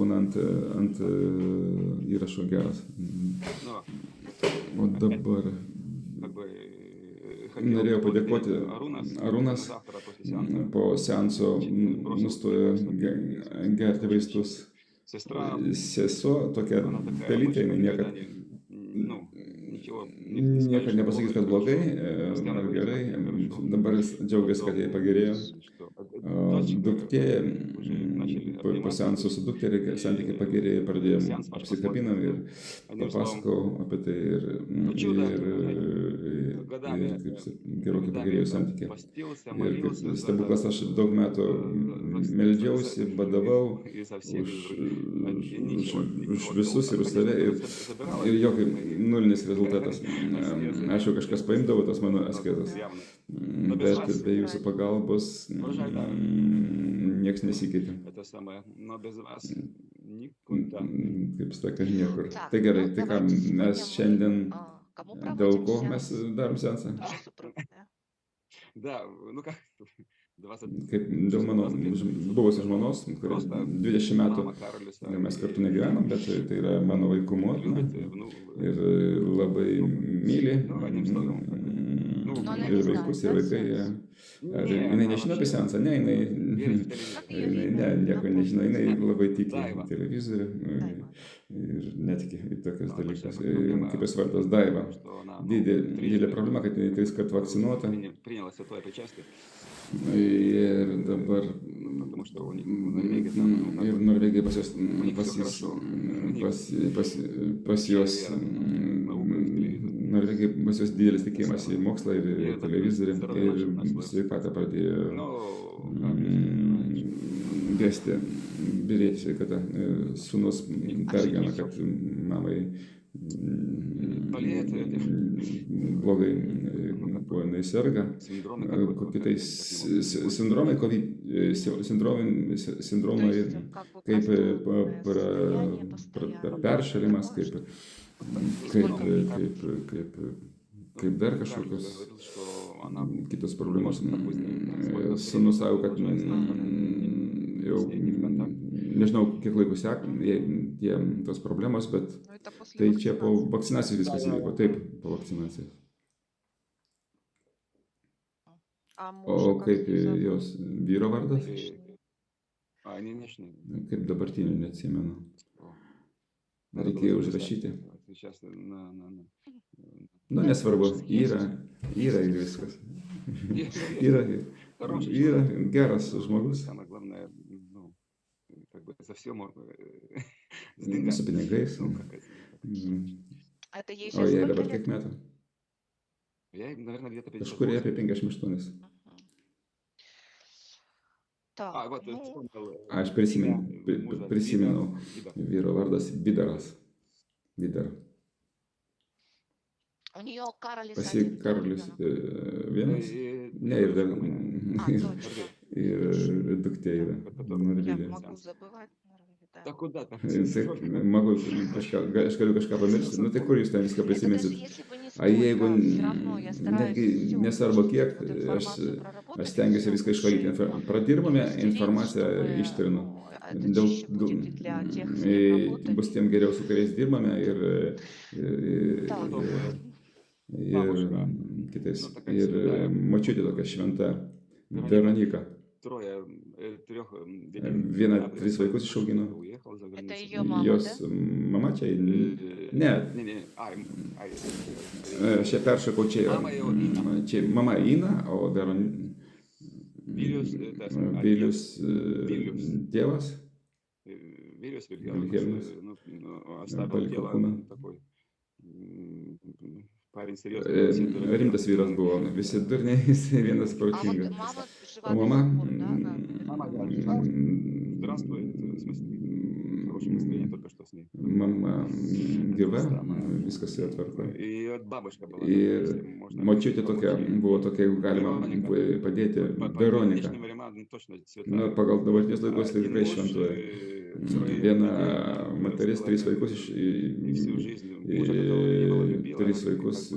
būna ant įrašo geras. O dabar norėjau padėkoti Arūnas po seanso nustojo gerti vaistus. Sesuo tokia pelytė, niekad nepasakys, kad blogai, ar gerai, dabar jis džiaugiasi, kad jai pagerėjo. Duktė, po seanso su dukterį santykiai pagerėjo, pradėjom apsikabinam ir papasakau apie tai ir gerokai pagerėjo santykiai. Ir kaip stebuklas, aš daug metų meldžiausi, badavau už visus ir už save ir jokio nulinis rezultatas. Aš jau kažkas paimdavo tas mano asketas, bet be jūsų pagalbos nieks nesikeitė. Kaip sakė, niekur. Tai gerai, tai ką mes šiandien, dėl ko mes darom seansą? Kaip dėl mano buvusios žmonos, kurios 20 metų mes kartu negyvenom, bet tai yra mano vaikų motina ir labai myli ir vaikus, ir vaikai. Jinai nežino apie seansą, ne, nieko nežino, jinai labai tiki televizorių ir netiki į tokias dalykas. Kaip jos vardas Daiva. Didelė problema, kad jinai 3 kartų vakcinuota. Ir dabar ir Norvegija pas jos didelis tikėjimas į mokslą ir televizorių ir sveikatą pradėjo gesti, birėti sveikatą. Sūnus pergyvena, kad mamai blogai, kuo jinai serga, kokiais sindromai, kaip peršalimas, kaip dar kažkokios kitos problemos. Sūnus sako, kad jau nežinau, kiek laiko seka tos problemos, bet tai čia po vakcinacijos viskas įvyko. Taip, po vakcinacijos. O kaip jos vyro vardas? Kaip dabartinį, neatsimenu. Reikėjo užrašyti. Nu, nesvarbu, yra ir viskas. Yra geras žmogus. Su pinigais. O jai dabar kiek metų? Kažkur apie 58. Aš prisimenu vyro vardas Vidaras. Vidar. Pas jį Karolis vienas? Ne, ir dar ir duktė yra Norvegija. Aš galiu kažką pamiršti. Nu tai kur jūs ten viską prisiminsit? A jeigu netgi nesvarbu kiek, aš stengiuosi viską išvalyti. Pradirbame, informaciją ištrinu. Bus tiem geriau, su kuriais dirbame ir kitais. Ir močiutė tokia šventa Veronika. Viena 3 vaikus išaugino. Jos mama čia? Ne. Aš ją peršokau čia. Čia mama Ina, o Vilius tėvas. Vilhelmas. Paliko kūną. Rimtas vyras buvo, visi durniai, jis vienas protingas. O mama gyva, viskas yra tvarkoje. Ir močiutė buvo tokia, jeigu galima padėti, Veronika. Na, pagal dabartinius laikus tai tikrai šventoji. Viena moteris, 3 vaikus, 3 vaikus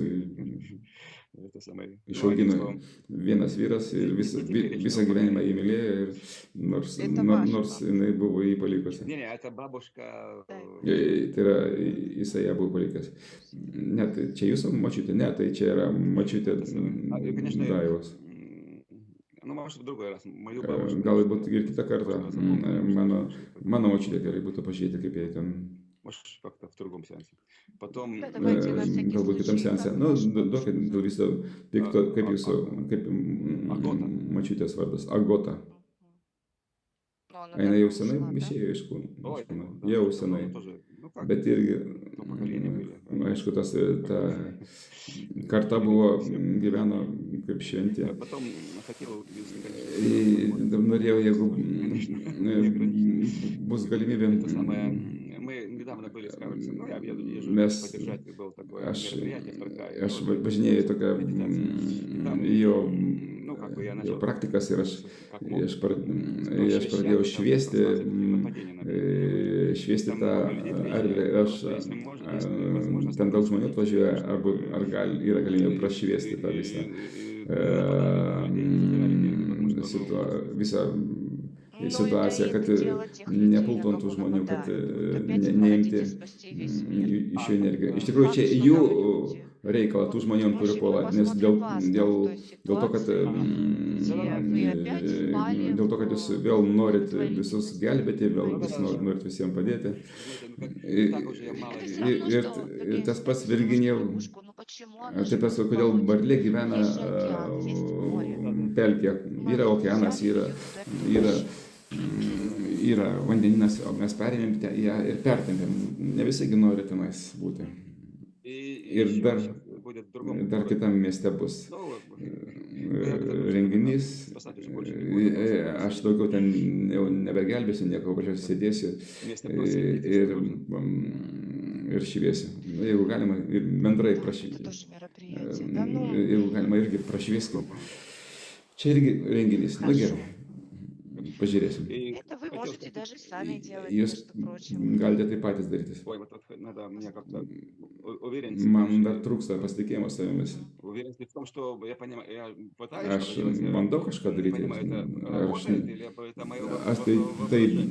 išaugino vienas vyras ir visą gyvenimą jį mylėjo, ir Это ваша nors бабушка. jinai buvo jį palikusi. Tai yra, jisai ją buvo palikęs. Ne, tai čia jūsų močiutė, ne, tai čia yra močiutė Daivos. Galbūt ir kitą kartą mano močiutė gerai būtų pažiūrėti, kaip jie ten. Давайте на всякий Galbūt kitam случай, seanse. как Nu, ваша duokit бабушка. dėl viso pikto, kaip jūsų, kaip močiutės vardas. Agota. Но она Jinai jau давно senai ушла, да? išėjo iš kūno. Jau senai. Bet irgi, aišku, ta karta buvo, gyveno kaip šventė. Norėjau, jeigu bus galimybė, aš važinėjau tokią jo praktikas ir aš pradėjau šviesti tą erdvę. Ten daug žmonių atvažiuoja, ar yra galimybė prašviesti tą visą situaciją, kad nepultų ant tų žmonių, kad neimti iš jų energiją. Iš tikrųjų, čia jų reikalą, tų žmonių, kurie puola, nes dėl to, kad jūs vėl norit visus gelbėti, vėl norit visiems padėti. Ir tas pats Virginija, tai tas, kodėl Barlė gyvena pelkė, yra okeanas, yra vandeninas, o mes perėmėm ją ir pertempėm. Ne visagi nori tenais būti. Ir dar kitam mieste bus renginys. Aš daugiau ten jau nebegelbėsiu, nieko, pačios sėdėsiu ir šviesiu. Jeigu galima, ir bendrai prašyti. Jeigu galima, irgi prašvieskim. Čia irgi renginys. Na gerai. Pažiūrėsim. Это вы можете даже сами делать, Jūs между прочим. galite tai patys daryti. Man dar trūksta pasitikėjimo savimis. Aš bandau kažką daryti.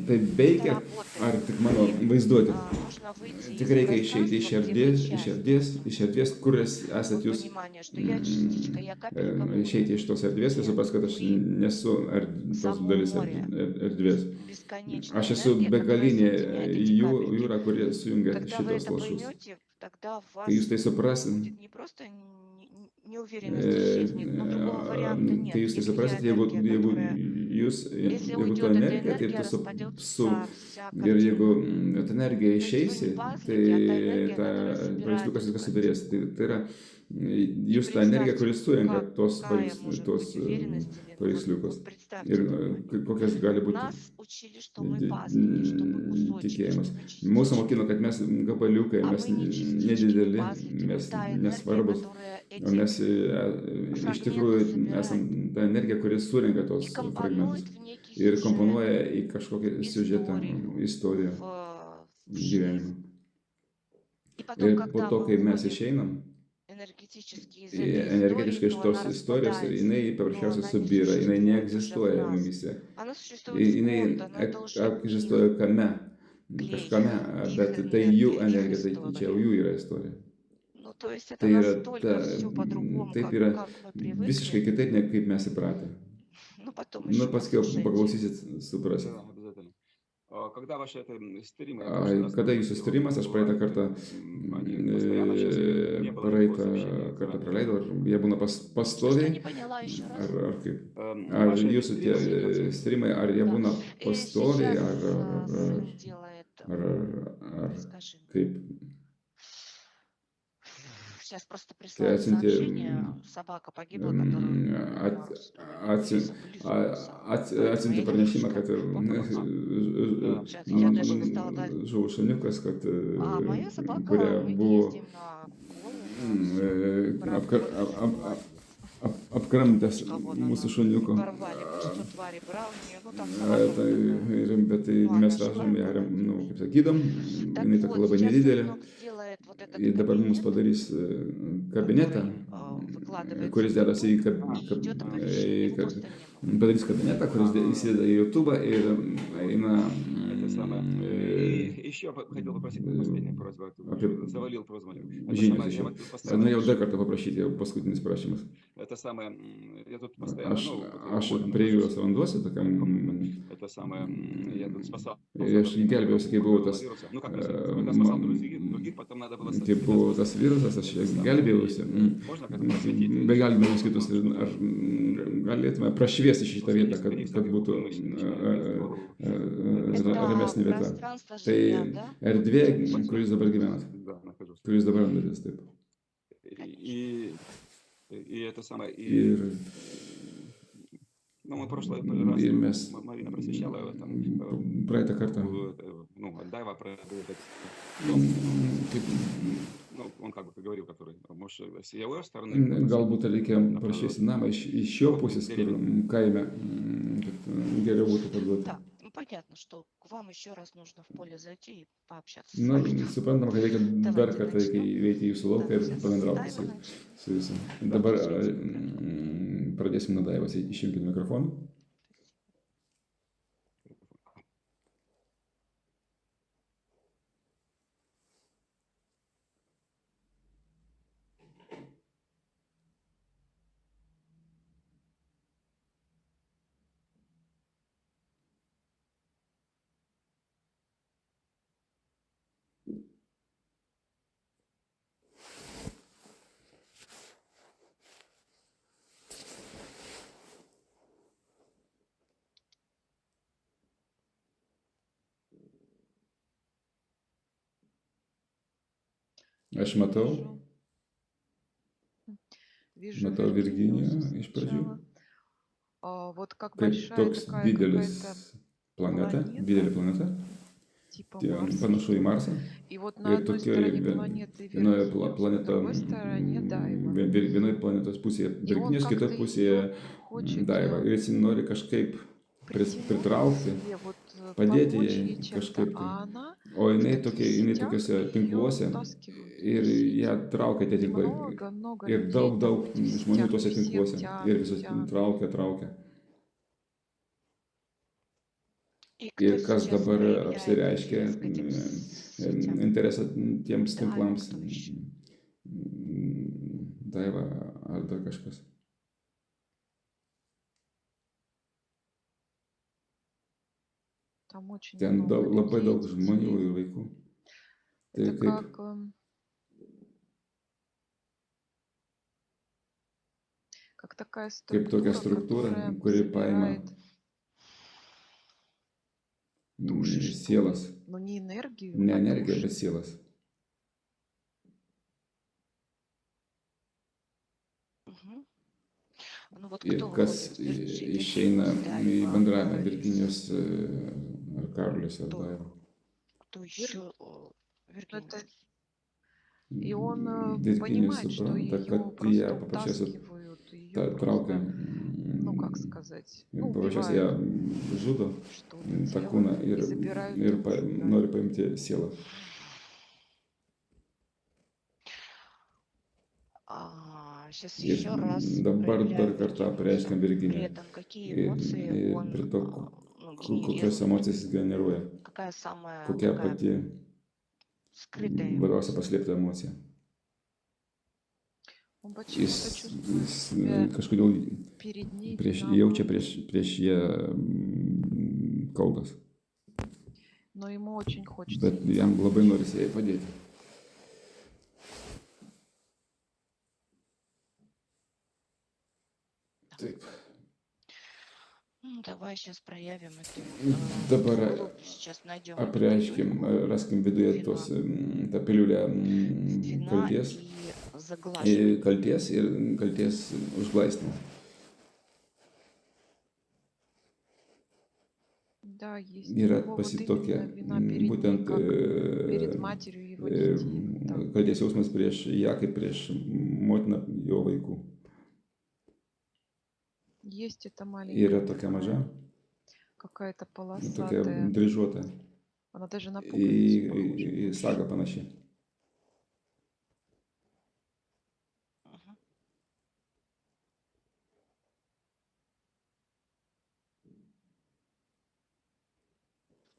Tai veikia, ar tik mano vaizduotė? Нужно выйти Tik из reikia išeiti пространства, iš erdvės, kur esat jūs. понимание, что я частичка, я капелька воды. Išeiti iš tos erdvės ir supras, kad aš nesu tos dalis erdvės. Бесконечная Aš esu энергия, begalinė которая соединяет эти капельки. jūra, kuri sujungia Когда вы šitos это lašus. поймете, тогда в Kai jūs вас tai suprasit, будет не просто неуверенность исчезнет, но другого варианта нет. kai jūs tai Если suprasit, я jeigu энергия, которая... Если to уйдет эта energija, tai энергия, tu распадется вся ir jeigu картина. ta energija То есть вы išeisi, не пазлите, tai а та энергия, ta которая собирает paveiksliukas эту viskas картину. subirės. Tai yra jūs ta energija, kuris surenka tos Какая может быть уверенность или ну, paveiksliukus. вот Ir представьте, kokias gali būti нас учили, что мы пазлики, что мы кусочки, tikėjimas. что мы Mūsų частички. mokino, kad mes gabaliukai, А mes мы не частички, не nedideli, пазлики, мы mes та энергия, nesvarbus. которая O mes эти iš tikrųjų фрагменты esam собирает ta energija, kuris surenka и tos компонует fragmentus в некий ir сюжет, komponuoja į kažkokį siužetą, istoriją в gyvenimą. жизнь. И потом, Ir po когда to, мы kai mes уходим išeinam, энергетически из этой energetiškai iš истории, то tos она istorijos, распадается, jinai но paprasčiausiai она не subyra, jinai существует уже в neegzistuoja нас. mumyse. Она существует в Jinai ком-то, но это уже egzistuoja kame, kažkame, их bet tai jų энергия, их energija, tai čia jau история. jų yra istorija. Ну, то есть это Tai yra настолько все по-другому, taip yra как мы visiškai привыкли. kitaip, negu kaip mes įpratę. Ну, потом Nu, еще paskui послушайте. paklausysit, suprasit. Kada jūsų streamas, aš praeitą kartą praleidau, ar jie būna Что-то pastoviai, не поняла еще раз. ar kaip? Ar jūsų tie streamai, ar jie būna pastoviai, Сейчас сын делает, ar скажи, kaip? сейчас просто прислали atsiuntė, сообщение, собака погибла, которую atsiuntė pranešimą, kad Я даже не стала дальше. žuvo šuniukas, kad А моя собака, kurie мы buvo ездим на Колу, на apkramtęs Вон mūsų она, šuniuko. порвали мы, что твари брауни, ну там Tai, собака вот такая. bet tai Ну, mes она vežam жила, ją, была nu, дикая. kaip sakydam, Так jinai tokia вот, labai сейчас nedidelė. сынок делает вот этот Ir dabar mums кабинет, padarys kabinetą, который выкладывается kuris в dedasi į YouTube, и идет оповещение, его просто не было. padarys kabinetą, kuris įsideda į YouTube ir eina Это самое. И еще хотел попросить последняя просьба. apie Завалил прозвоню. Это žinias самое, iš я jo. вот постоянно Norėjau dar пишу. kartą paprašyti, jau paskutinis prašymas. Это самое, я тут постоянно, Aš года prie jūros нахожусь. randuosi tokiam. Это самое, я тут спасал. Ir aš gelbėjausi, kai buvo tas, Коронавируса. Ну, как сказать, когда спасал других, потом надо было kai buvo tas virusas, aš gelbėjausi. Можно как-то просветить? Be gelbėjimus kitus, ar galėtume prašviesti šitą vietą, kad būtų ramesnė vieta. Пространство Tai жилья, да? erdvė, kur jūs dabar gyvenat, Да, нахожусь. kur jūs dabar randatės, taip. И это самое, Ir, ну, мы в прошлый раз, ir mes Марина просвещала, там, praeitą kartą, ну, Дайва про этот, kaip, ну, он как бы говорил, который, может, с его стороны. galbūt reikia prašyti namą iš jo pusės, kur kaime, kad geriau būtų parduoti. Да, ну, понятно, что к вам еще раз нужно в поле зайти и пообщаться с Na, вами. suprantam, kad reikia dar kartą įveikti jūsų lauką ir pabendrauti su jūsų. Dabar pradėsim nuo Daivos, išjungkite mikrofoną. Aš matau, Вижу matau Virginiją Виргинию iš pradžių, сначала. Вот как kaip большая toks такая didelis какая-то planeta, планета, didelė planeta, типа tie, Марс, panašu į что ли. Marsą. И вот на Ir одной tokioj стороне планеты vienoje Виргиниус, на planeta, другой стороне Дайва. vienoje planetos pusėje И он Virginijos, kitoje как-то pusėje ее хочет Daiva. Ir jis nori kažkaip притянуть к pritraukti, себе, вот padėti помочь jai ей чем-то, kažkaip tai. а она O в jinai таких tokiuose сетях ее tinkluose втаскивают ir в ją сети. traukia tie И tinklai. много Ir людей daug там в этих žmonių сетях, tuose и всех tinkluose. Ir visus тянут. traukia. И кто Ir kas сейчас dabar проявляет apsireiškia интерес к этим сетям? interesą tiems Daiva, tinklams. кто еще? Daiva ar dar kažkas. Там очень Ten много labai людей, daug žmonių детей. ir vaikų. Tai Это kaip, как такая kaip tokia struktūra, которая kuri paima собирает души, что ли. sielas. Ну, не энергию, Ne а energiją, bet души. sielas. Мгм. Ну вот Ir кто kas выходит? Вирджиния, išeina į Дайва, bendravimą Каролис. Virginijos ar Karolis ar Кто? Daiva. Кто еще? Ну, Виргиния. это... И он Virginijus понимает, что supranta, ее kad ją просто paprasčiausiai утаскивают, ее traukia, просто, ну, как сказать, ну, paprasčiausiai ją убивают žudo, что-то tą тело kūną и забирают душу, да. nori paimti sielą. Сейчас Ir еще раз dabar dar проявляю kartą Виргинию. apreiškiam При Virginiją. этом какие Ir, эмоции ir он prie to, kokios генерирует? emocijas jis generuoja, Какая самая kokia такая pati скрытая labiausiai эмоция? paslėpta emocija. Он Jis, почему-то чувствует jis себя kažkodėl перед ней jaučia виноватым, prieš ją kaltas, но ему очень хочется bet ей jam labai помочь. norisi jai padėti. Taip. Давай сейчас проявим эту Dabar глубь, сейчас найдем эту apreiškim, пилюльку raskim viduje tos, tą piliulę вина kalties, и заглаживания. ir kalties užglaistymą. Да, есть у Yra него вот pasitokia именно вина перед ней, būtent как перед матерью его детей. Вот так. kalties jausmas prieš ją, kaip prieš motiną jo vaikų. Есть эта Yra маленькая tokia такая, maža, какая-то tokia полосатая. dryžuota, Она даже на į, пуговицу į, похожа į больше. sagą panaši. Мгм.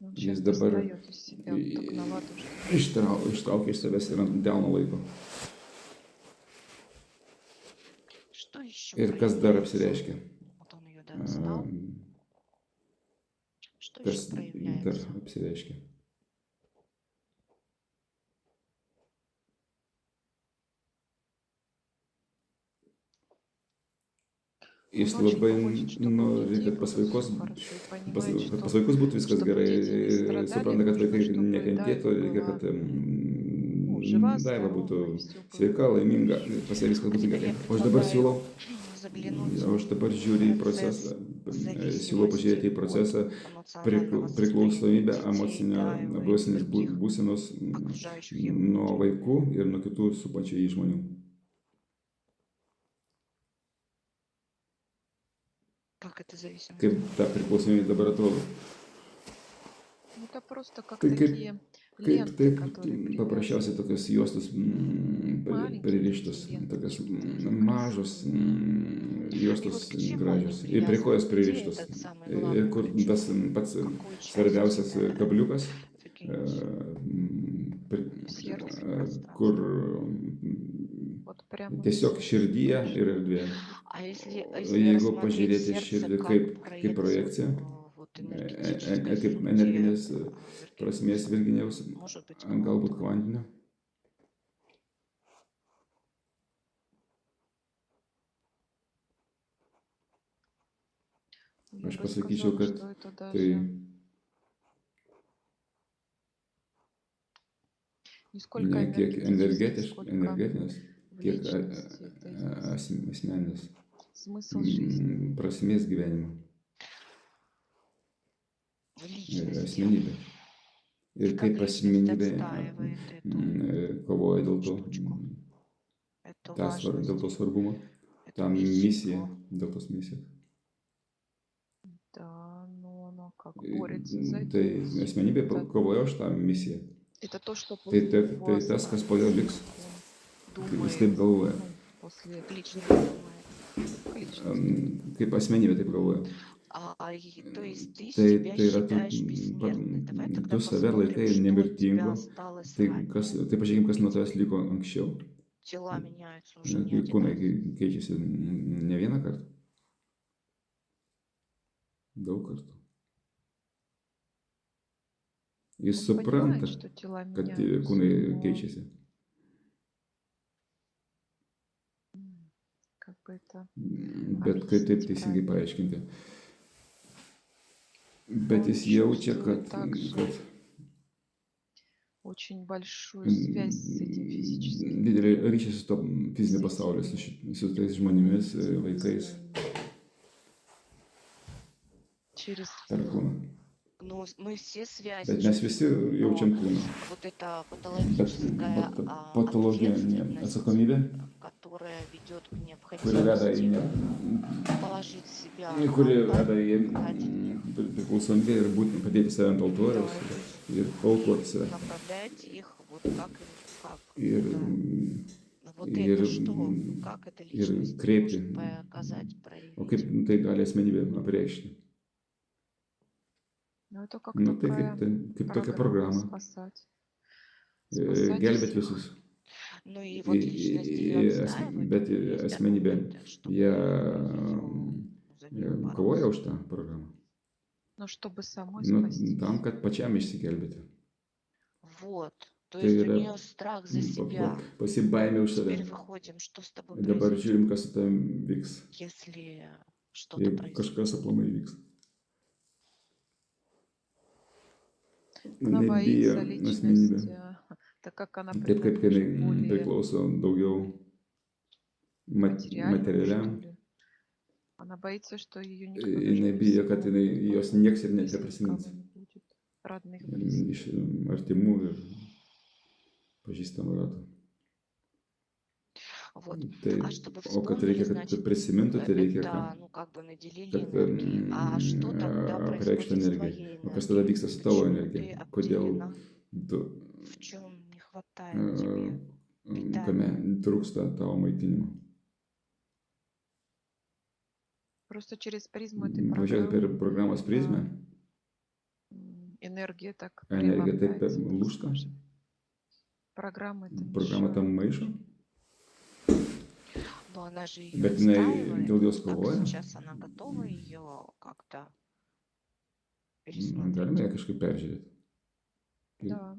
Он Jis сейчас dabar достает из себя вот так на ладошке. ištraukia iš savęs ir ant delno laiko. Что еще Ir kas dar проявляется? apsireiškia? Вот он ее достал. Что Kas еще dar проявляется? apsireiškia? Jis Он очень labai хочет, чтобы у nori, детей kad pas было vaikus, все хорошо и kad понимает, pas что vaikus būtų viskas чтобы gerai, дети не страдали, supranta, kad нужно, vaikai чтобы, да, nekentėtų, его reikia, была, kad жива, Daiva būtų здорова, и все было sveika, laiminga, хорошо. pas ją viskas А būtų теперь gerai. я O aš dabar siūlau, предлагаю заглянуть o aš dabar žiūriu į procesą, процесс siūlau pažiūrėti į зависимости procesą от эмоционального состояния priklausomybę детей, emocinio да, и būsinės других būsenos окружающих его nuo людей. vaikų ir nuo kitų supančių jį žmonių. Как эта зависимость? Kaip ta priklausomybė dabar atrodo? Ну, это просто как Tai kaip, такие kaip ленты, taip, которые paprasčiausiai привязаны. tokios juostos Маленькие pririštos, такие ленты, tokios чуть-чуть mažos красивые. И juostos вот к чему они gražios. Ir prie kojos привязаны? Где pririštos. этот самый Ir главный kur tas крючок? pats Какую часть svarbiausias kabliukas, прикинулся? В сердце kur пространство. Вот прямо в tiesiog сердце širdyje больше. ir erdvėje. А если Jeigu рассмотреть pažiūrėti сердце širdį как kaip projekciją, вот энергетической kaip сути energinės prasmės Виргиниуса, Virginijaus, может быть galbūt квантовой, kvantinio, Я aš бы pasakyčiau, сказала, kad что это tai даже не сколько ne kiek энергетический, сколько energetinės, в kiek личности этой asmeninės смысл жизни. prasmės gyvenimo в личности. asmenybė. Ir И как kaip личность asmenybė отстаивает эту kovoja dėl to, штучку, эту dėl to важность, svarbumo, эту tą misiją, миссию. dėl tos misijos. Да, но она как борется за эту Tai миссию. asmenybė kovoja už tą misiją. Это то, что Tai, после tai, него tai tas, kas po jo liks, он jis думает, taip galvoja. ну, после Как личность думает. личности. Kaip asmenybė taip galvoja. То есть ты Tai, себя tai yra tu, считаешь бессмертной. Давай тогда tu save laikai посмотрим, что от тебя nemirtingu. осталось Tai, ранее. tai pažiūrėkime, kas nuo tavęs liko anksčiau. Тела меняются уже не один Kūnai раз. keičiasi ne vieną kartą. Daug kartų. Jis Он supranta, понимает, что тела kad меняются, kūnai но keičiasi. как бы это Bet kaip taip объяснить teisingai правильно? paaiškinti. Bet Он jis jaučia, чувствует также kad очень большую связь с этим физическим didelį миром, ryšį su to fiziniu с pasauliu, этими su tais žmonėmis, духовными vaikais, своими через per kūną. Ну, мы все связь Bet mes visi чувствуем, но jaučiam kūną. вот эта Bet патологическая patologinė ответственность, atsakomybė, которая ведет к kuri veda į, необходимости положить себя на kuri алтарь, veda į отдать priklausomybę ir būtent padėti save ant altoriaus ir aukoti save. направлять их вот как Ir, вот ir, это что, как эта ir личность kreipti. может показать, O kaip проявить. tai gali asmenybė apreikšti? Ну, это как Nu, tai такая kaip tokia программа programa. спасать. Спасать Gelbėti всех. visus. Ну и вот личность ее отстаивает, Bet у нее есть asmenybė, аргументы, чтобы jie за нее kovoja бороться. už tą programą. Но чтобы самой Nu, спастись. tam, kad pačiam išsigelbėti. Вот. То Tai есть у yra нее страх за себя. pasibaimė už save. Теперь выходим, что с тобой Dabar произойдет, žiūrim, kas su tavim vyks. если что-то Jeigu произойдет. kažkas aplamai vyks. Она Jinai bijo боится asmenybę. личность, так как она Taip kaip принадлежит jinai более priklauso daugiau материальному, что materialiam. ли. Она боится, что ее никто Jinai даже не bijo, kad вспомнит, jinai, jos nieks ir net если neprisimins. никого не будет, родных, близких. Iš artimų ir pažįstamų ratų. Вот. Tai, А чтобы o kad вспомнили, reikia, kad значит, prisimintų, tai reikia, это, ну, как бы naделили kad энергией. А что тогда apreikštų происходит с energiją. твоей O kas tada энергией? vyksta su tavo Почему energija? ты Kodėl обделена? tu, В чем не хватает тебе kame питания? trūksta tavo maitinimo? Просто через призму этой Važiuoti per программы programos prizmę, энергия так energija taip преломляется, так lūžta, скажем. Программа это programa tam мешает. maišo, Но она же ее bet jinai отстаивает. dėl jos Так kovoja. сейчас она готова ее как-то Galima пересмотреть. ją kažkaip peržiūrėti. Да.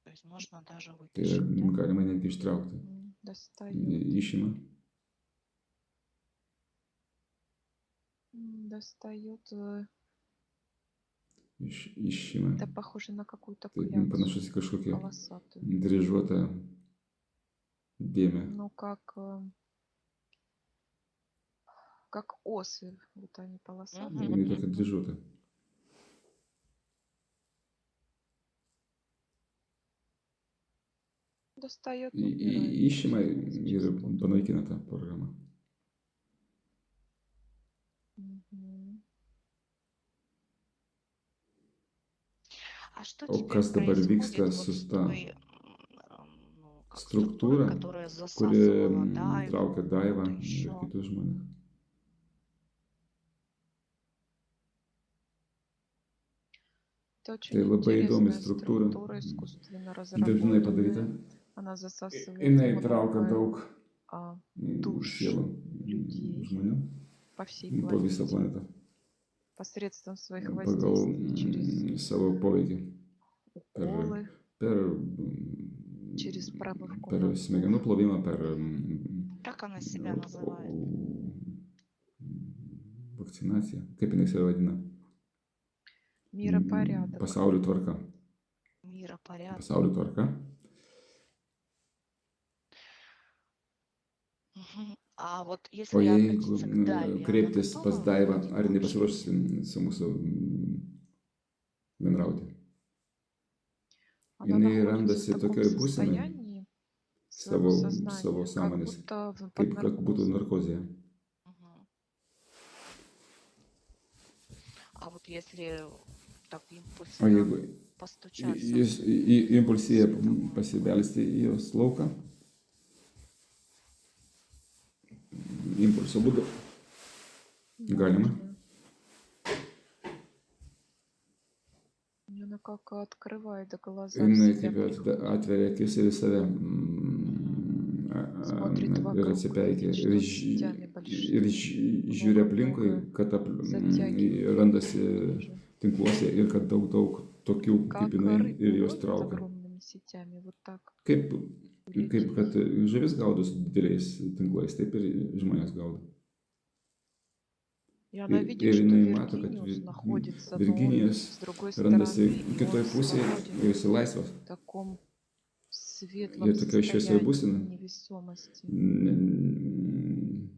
То есть можно даже Tai вытащить, да? galima netgi ištraukti. Достает. Išima. Достает. Išima. Это похоже на какую-то Tai кляксу panašus į kažkokią полосатую. dryžuotą dėmę. Ну, как осы. Вот они полосатые. Jinai tokia dryžuota. Достает, убирает. Išima ir panaikina tą programą. Мгм. А что O теперь kas dabar происходит vyksta вот su с ta той, ну, как struktūra, структурой, которая kuri засасывала Дайву, traukia Daivą кого-то ir еще? kitus žmonės? Это очень Tai labai įdomi интересная struktūra, структура, искусственно dirbtinai padaryta. разработанная. Она засасывает Jinai много traukia daug душ sielų людей žmonių по всей po visą планете planetą посредством своих pagal воздействий, через savo poveikį уколы, per через промывку per мозгов. smegenų plovimą, per Как она себя называет? vakcinaciją, kaip jinai save vadina? Миропорядок. Pasaulio tvarka. Миропорядок. Pasaulio tvarka. Мгм. А вот O если jeigu обратиться к Дайве, она kreiptis готова pas Daivą, выходить ar на jinai общение? pasiruošusi su mūsų bendrauti? Она Jinai находится randasi в таком tokioj būsenoj состоянии savo своего сознания, как sąmonės, будто под kaip kad būtų наркозом. narkozėje. Мгм. А вот если так O импульсивно jeigu постучаться, jis impulsyje pasibelsti į jos lauką, impulso būdu galima. Она как открывает глаза в Jinai себя, kaip приходит, atveria akis ir į save смотрит ir вокруг, atsipeikia видит, что сетями ir большими žiūri aplinkui, kad затягивает randasi тоже. tinkluose ir kad daug tokių kaip Как jinai рыбу ir jos ловят traukia. огромными сетями, вот так. Kaip Реки. kad žuvis gaudo su dideliais tinklais, taip ir žmonės gaudo. И она Ir видит, что jinai mato, kad Виргиниус находится, но он Virginijus с другой randasi стороны, и kitoje он pusėje, свободен ir jis laisvas. в таком светлом Ir tokioje šviesioje состоянии būsenoje. невесомости. Ne-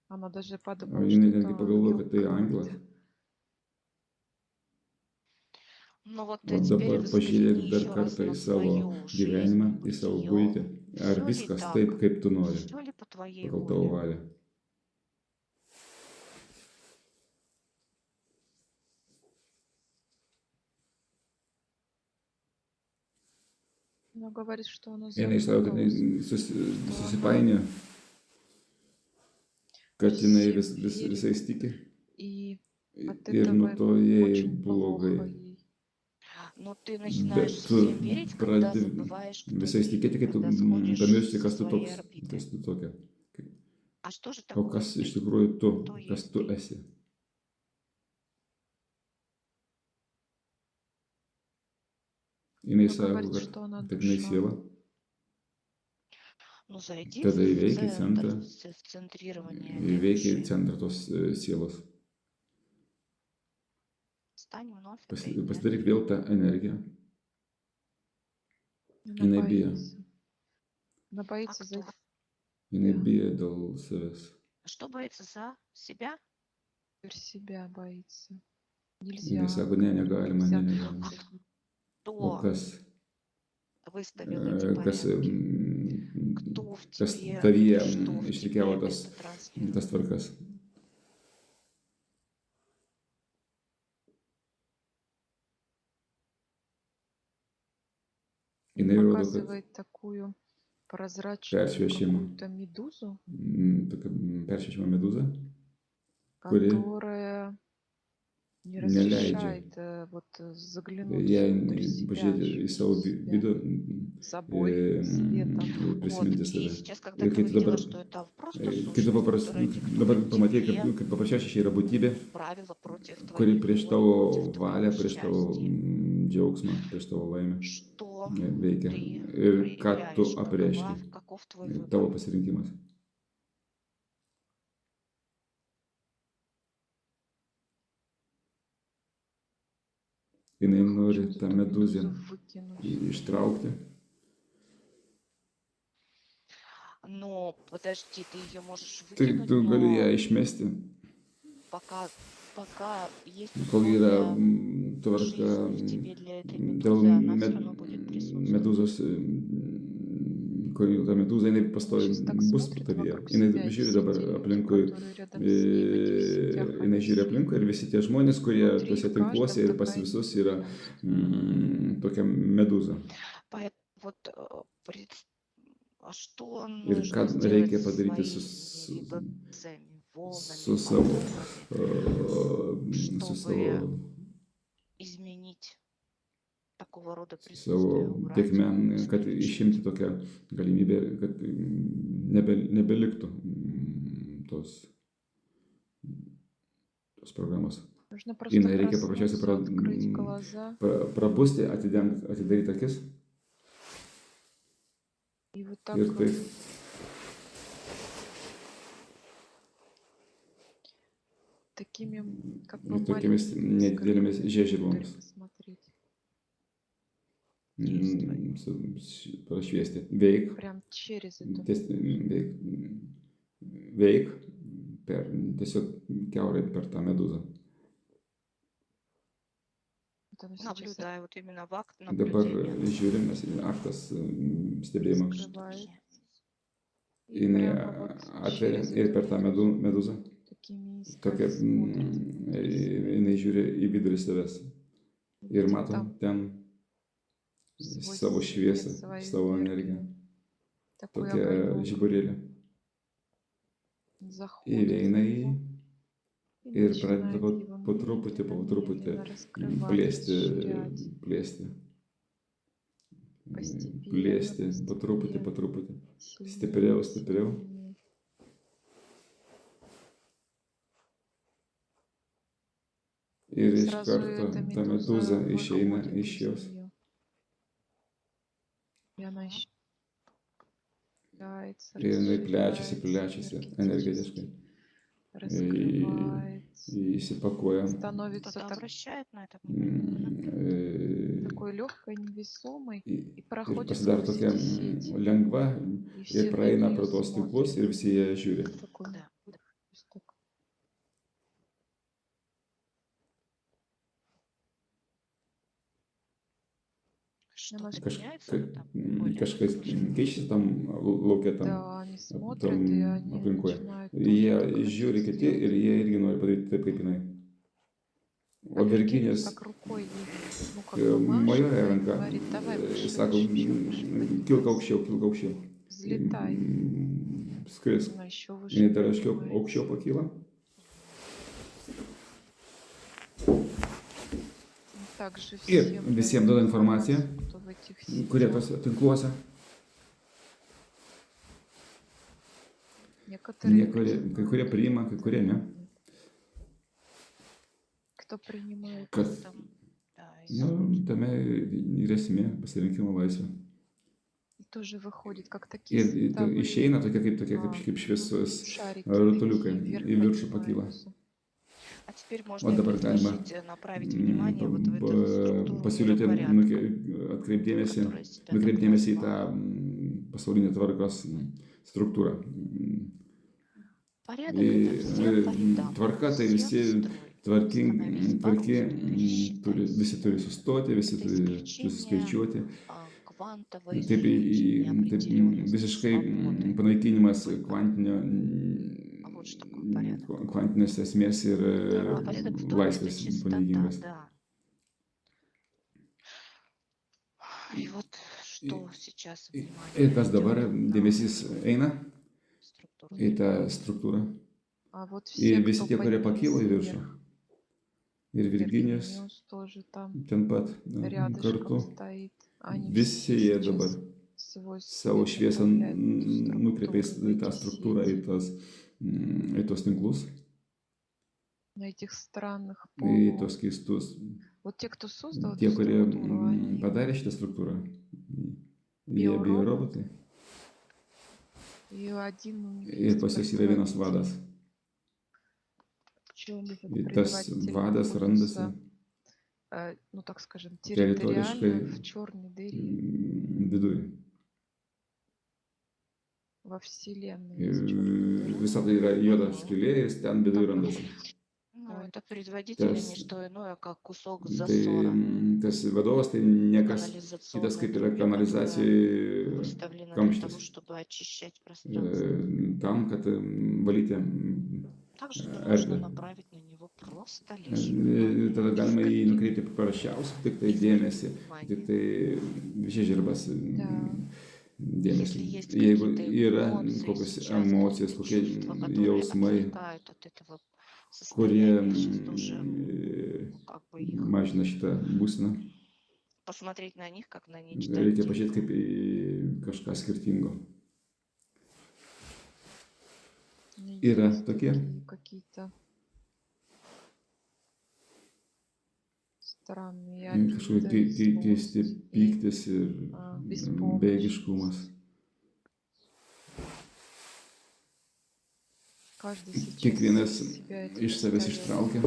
Она даже O подумала, jinai что netgi это pagalvojo, ангел kad tai angelas. какой-то. ну вот O теперь dabar pažiūrėk взгляни dar еще раз kartą į на savo свою жизнь, gyvenimą, į savo buitį. бытие. Ar Все ли viskas так? taip, kaip tu nori, Все ли по твоей pagal tavo воле? valią? Она говорит, что она Jinai sako, kad запуталась. jinai susipainiojo, kad jinai visais tiki И от ir nuo этого to jai очень плохо blogai. ей. Но ты Bet начинаешь tu всем верить, когда pradedi забываешь, кто visais ты, tikėti, kai tu когда сходишь pamiršti, со kas tu своей toks, орбиты. kas tu tokia. А что же O такое kas iš ты? tikrųjų tu, Кто kas есть tu ты? esi. Jinai Она sako, говорит, что она kad jinai душа. siela, Ну, зайди tada в įveikia центр, centrą, в центрирование этой įveikia души. centrą tos sielos. Стань вновь этой Pasidaryk энергией. vėl tą energiją. Она Jinai bijo. боится. Она А боится кто? зайти. Jinai Да. bijo dėl savęs. Что боится за себя? Себя боится. Jinai Нельзя. sako, ne, negalima, ne, Нельзя negalima. туда O Кто? kas? выставил эти kas, порядки? Кто в kas тебе tavyje или что в išrikiavo тебе tas, это транслирует? tas tvarkas. Jinai rodo, kad Показывает такую прозрачную peršviečiama, какую-то медузу, tokia peršviečiama medūza, kuri которая не neleidžia разрешает заглянуть jai внутрь себя, pažiūrėti į savo ощутить себя vidų собой, светом. ir Вот, prisiminti и save. сейчас, когда Ir ты kai tu увидела, dabar, что это просто kai tu сущность, которая dabar диктует pamatai, тебе kad paprasčiausiai čia yra būtybė, правила против kuri твоей prieš воли, tavo против valią, твоего prieš tavo счастья. džiaugsmą, prieš tavo laimę Что veikia. ты Ir ką tu проявляешь, apreiški, каков твой tavo выбор. pasirinkimas. Jinai Я nori хочу tą эту medūzę медузу выкинуть. ištraukti, Но подожди, ты ее можешь tai выкинуть, tu gali ją но išmesti, пока есть kol yra условия tvarka жизни в тебе для этой dėl медузы, она все равно будет присутствовать. medūzos, kol ta medūza, jinai Она pastovi сейчас так bus смотрит tavyje. вокруг Jinai себя, и žiūri все dabar те люди, aplinkui, которые рядом с ней в этих сетях, jinai они žiūri все aplinkui ir visi tie žmonės, kurie внутри, tuose в tinkluose каждом ir pas такая visus yra неизвестность. tokia medūza. Поэтому вот а что Ir ką нужно сделать reikia со padaryti своими вибрациями, su волнами, savo, потоками, su чтобы savo, изменить такого рода su присутствие, savo убрать, tiekme, kad исключить? išimti tokią galimybę, kad nebeliktų tos programos. Нужно просто Jinai reikia paprasčiausiai проснуться, открыть глаза prabusti, atidaryti akis и вот так ir taip такими как бы ir tokiamis маленькими nedidelėmis искорками žiežirbomis внутрь посмотреть. prašviesti. Veik, Прям через эту veik tiesiog kiaurai per tą medūzą. вот оно сейчас Наблюдаю вот именно в акт Dabar наблюдения. žiūrim, mes aktas stebėjimo. раскрывается. И Jinai прямо вот atveria через ir эту per tą medūzą. такими Tokia, искрами смотрит внутрь себя, jinai žiūri į vidurį savęs ir видит mato там ten свой savo свет, šviesą, свою savo energiją. энергию. Такой Tokia огонек žiburėlė. заходит в Įeina į него и ir начинает pradeda его po truputį медленно раскрывать, plėsti, расширять, plėsti, постепенно, plėsti, po truputį, сильнее, stipriau, stipriau. сильнее. Ir iš Сразу karto эта ta medūza медуза išeina выходит iš из jos нее. И она исчезает, ir jinai plečiasi, расширяется energetiškai. энергетически, раскрывается, Įsipakuoja становится Кто-то так, обращает на это внимание? такой легкой, невесомой и ir проходит pasidaro сквозь tokia эти сети. lengva И ir все на praeina нее pro tos tinklus смотрят. ir visi jie žiūri. Такой Да. пусток. Что-то Kaž, меняется там? Более kažkas слушай. keičiasi tam lauke, tam, Да, они смотрят, tam и они aplinkoje. начинают Jie тоже так žiūri хотеть kiti ir сделать. jie irgi nori padaryti taip, kaip jinai. O А Virginijus Virginijus так рукой ей, ну, как бы машет mojuoja и ranka, говорит, давай выше, sako, выше, еще выше, kilk aukščiau, kilk aukščiau. взлетай. Skrisk. Она еще выше Jinai dar поднимается. aukščiau pakyla. И также Ir всем visiems duoda informaciją, кто в этих kurie сетях. tose tinkluose. Некоторые Kai kurie priima, kai kurie ne. кто принимает, Kas, Там, да, tame ir esmė pasirinkimo laisvė. и тоже выходит, как такие Ir световые išeina kaip šviesos шарики rutuliukai такие вверх į viršų pakyla. поднимаются. А теперь O можно dabar galima предложить направить внимание вот в эту структуру pasiūlyti миропорядка, atkreipdėmėsi которая себя так į tą назвала. pasaulinę tvarkos struktūrą. Порядок это всем по рядам, Tvarka tai всем visi строй, становись tvarki, по-русски, visi turi sustoti, visi turi исключения, suskaičiuoti. квантовое Taip, исследование taip определенности visiškai свободы. panaikinimas А вот что такое порядок. kvantinės esmės ir А порядок в доме — это laisvės чистота, paneigimas. да. И вот что сейчас Ir kas внимание dabar идет на dėmesys eina структуру į tą Вселенной. struktūrą. А вот Ir все, visi кто tie, kurie pakilo į поднялись viršų. вверх, Ir Virginijus Виргиниус тоже там ten pat рядышком kartu. стоит. Они Visi все jie dabar сейчас свой savo свет šviesą направляют в эту nukreipia структуру, į в tą эти struktūrą, сети, į tos tinklus, на этих странных į tos keistus. Вот те, кто создал эту Tie, kurie структуру, они padarė šitą struktūrą, jie биороботы, biorobotai. и один у них Ir есть pas juos yra vienas vadas. предводитель. Причем этот Ir tas предводитель vadas randasi находится, ну так скажем, teritoriškai территориально в черной дыре. viduje. Во Вселенной есть черная дыра. Visa tai yra juoda skylė ir jis ten viduje Там randasi. Ну, а, это предводители не Tas, что иное, как кусок tai засора tas vadovas tai в niekas kitas канализационной kaip yra трубе, которая kanalizacijai выставлена для того, kamštis чтобы очищать пространство. tam, kad valyti Также можно erdvę. направить на него просто лишь внимание. Tada Без galima jį nukreipti каких-либо paprasčiausiai, tik tai dėmesį, tik внимания. tai žiežirbas Да. dėmesį. Если есть Jeigu какие-то yra эмоции kokios сейчас, emocijos, какие-то kokie чувства, которые jausmai, отвлекают от этого kurie состояния, сейчас тоже, ну, как бы их mažina šitą būseną, посмотреть на них как на нечто reikia pažiūrėti kaip отдельное. į kažką skirtingo. Есть Yra tokie такие какие-то странные kažkokie обиды, keisti злость и pyktis ir bejėgiškumas. беспомощность. Каждый сейчас Kiekvienas себя этим iš savęs исцеляет. ištraukia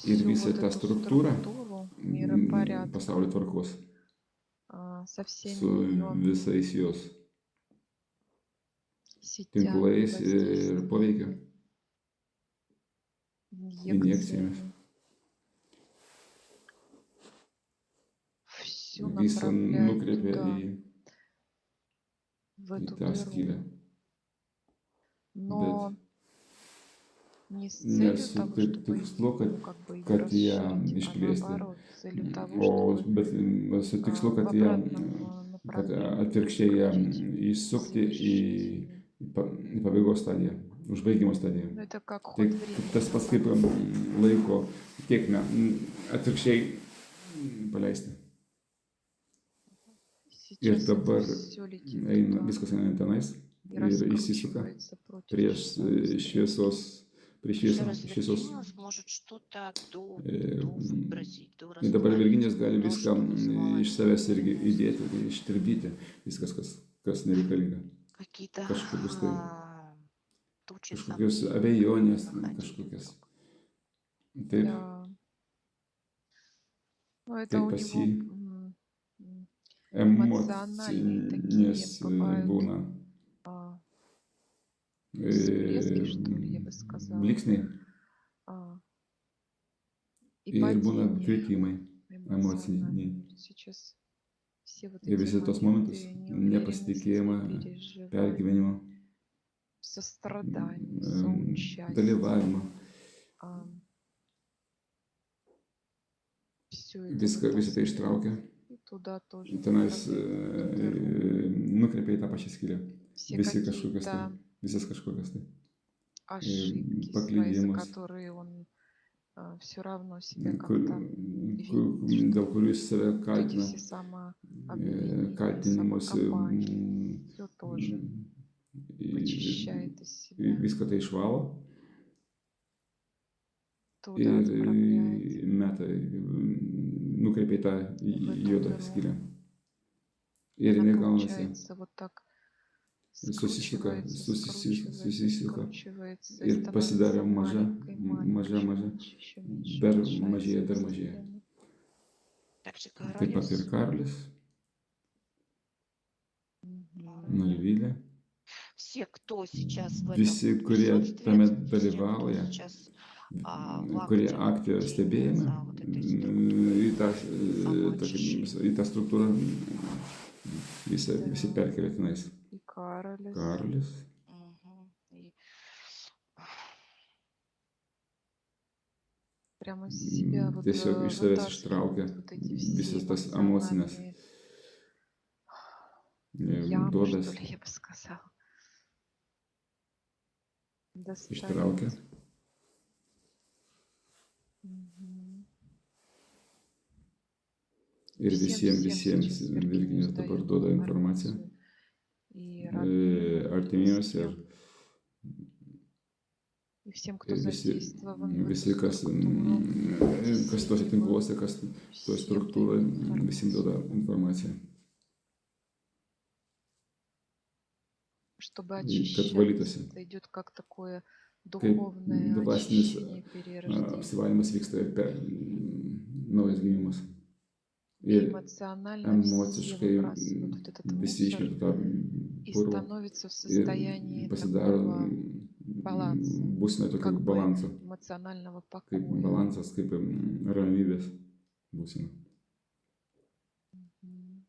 И ir всю visą вот tą эту struktūrą структуру миропорядка pasaulio tvarkos со всеми su ее visais jos сетями, tinklais ir poveikiu, воздействиями, injekcijomis. инъекциями, все Visą направляет nukreipia туда, в į эту tą skylę. дыру. Bet Но не с целью ne su того, чтобы tikslu, ну, как бы ее kad ją расширить, а išplėsti, наоборот, с целью того, o чтобы bet su tikslu, в kad ją, обратном kad направлении atvirkščiai ją прекратить, įsukti завершить ее. į pabaigos stadiją, užbaigimo stadiją. Ну, это как Tai ход времени. tas pats kaip laiko tėkmę atvirkščiai paleisti. Ir Сейчас dabar это все летит eina, туда viskas eina tenais и ir įsisuka раскручивается против prieš часовой стрелки. prieš Еще šviesą, раз šviesos. Виргиниус может что-то E, довыбросить, Ir dabar Virginijus gali то, viską что вызывало iš savęs irgi эмоции, įdėti, ištirpdyti, viskas, kas nereikalinga. какие-то Kažkokius tai, тучи kažkokios сомнений abejonės, находили kažkokias. вокруг. Taip, Да. Ну, это taip у pas него jį эмоциональные такие emocinės бывают būna всплески, что ли, я бы сказала. bliksniai А, И ir būna падения kritimai эмоциональные. emociniai. Вот сейчас все вот Ir эти visi tos momentus моменты неуверенности, nepasitikėjimą, переживания, pergyvenimo, сострадания, соучастия. dalyvavimo, Все это visą tai вытаскивает ištraukia, и туда тоже tenais направляет, в эту дыру. nukreipia į tą pačią skylę. Все Visi kažkokios tai, какие-то visas kažkokias tai ошибки свои, за paklydimus, которые он все равно себя kur, как-то dėl kurių jis save вот эти kaltina, все самообвинения, kaltinimus, самокопания, все тоже вычищает из себя, viską tai išvalo туда ir отправляет meta, nukreipia į tą в эту juodą дыру. skylę. Ir Она jinai gaunasi, получается вот так susisuka, скручивается, скручивается и ir pasidaro становится maža, маленькой, maža, еще maža, меньше, dar уменьшается mažėja, dar во mažėja. Вселенной. Так же Taip pat ir Каролис. Karlis, Мгм. Nulvylė, Все, кто сейчас в этом visi, kurie присутствует, tame все, кто dalyvauja, сейчас kurie активно aktyvio бдение stebėjime за вот этой структурой, į tą, самоочищение. į tą struktūrą visi Да. perkelia tenais. И Каролис. Karolis. Мгм. И Прямо из себя вот Tiesiog iš savęs ištraukia вытаскивает вот эти все visas tas emocinės эмоциональные ямы, duobes, что ли, я бы сказала. ištraukia. Достает. Мгм. Ir visiems сейчас Virginijus Virginijus dabar дает duoda informaciją информацию. И родным, artimiems ir и всем, кто visi, задействован в visi эту kas структуру. tuose tinkluose, kas toj Всем struktūroje, дают visiems duoda informaciją. Чтобы Kad очищаться. valytųsi. Это идет как такое Kaip духовное dvasinis очищение, перерождение. apsivalymas vyksta ir naujas gimimas. И Ir эмоционально все emociškai выбрасывают вот этот visi мусор išmeta tą и purvą становятся в ir состоянии pasidaro такого баланса, būsime tokio как бы balanso, эмоционального kaip покоя. balansas, kaip ramybės būsime. Мгм.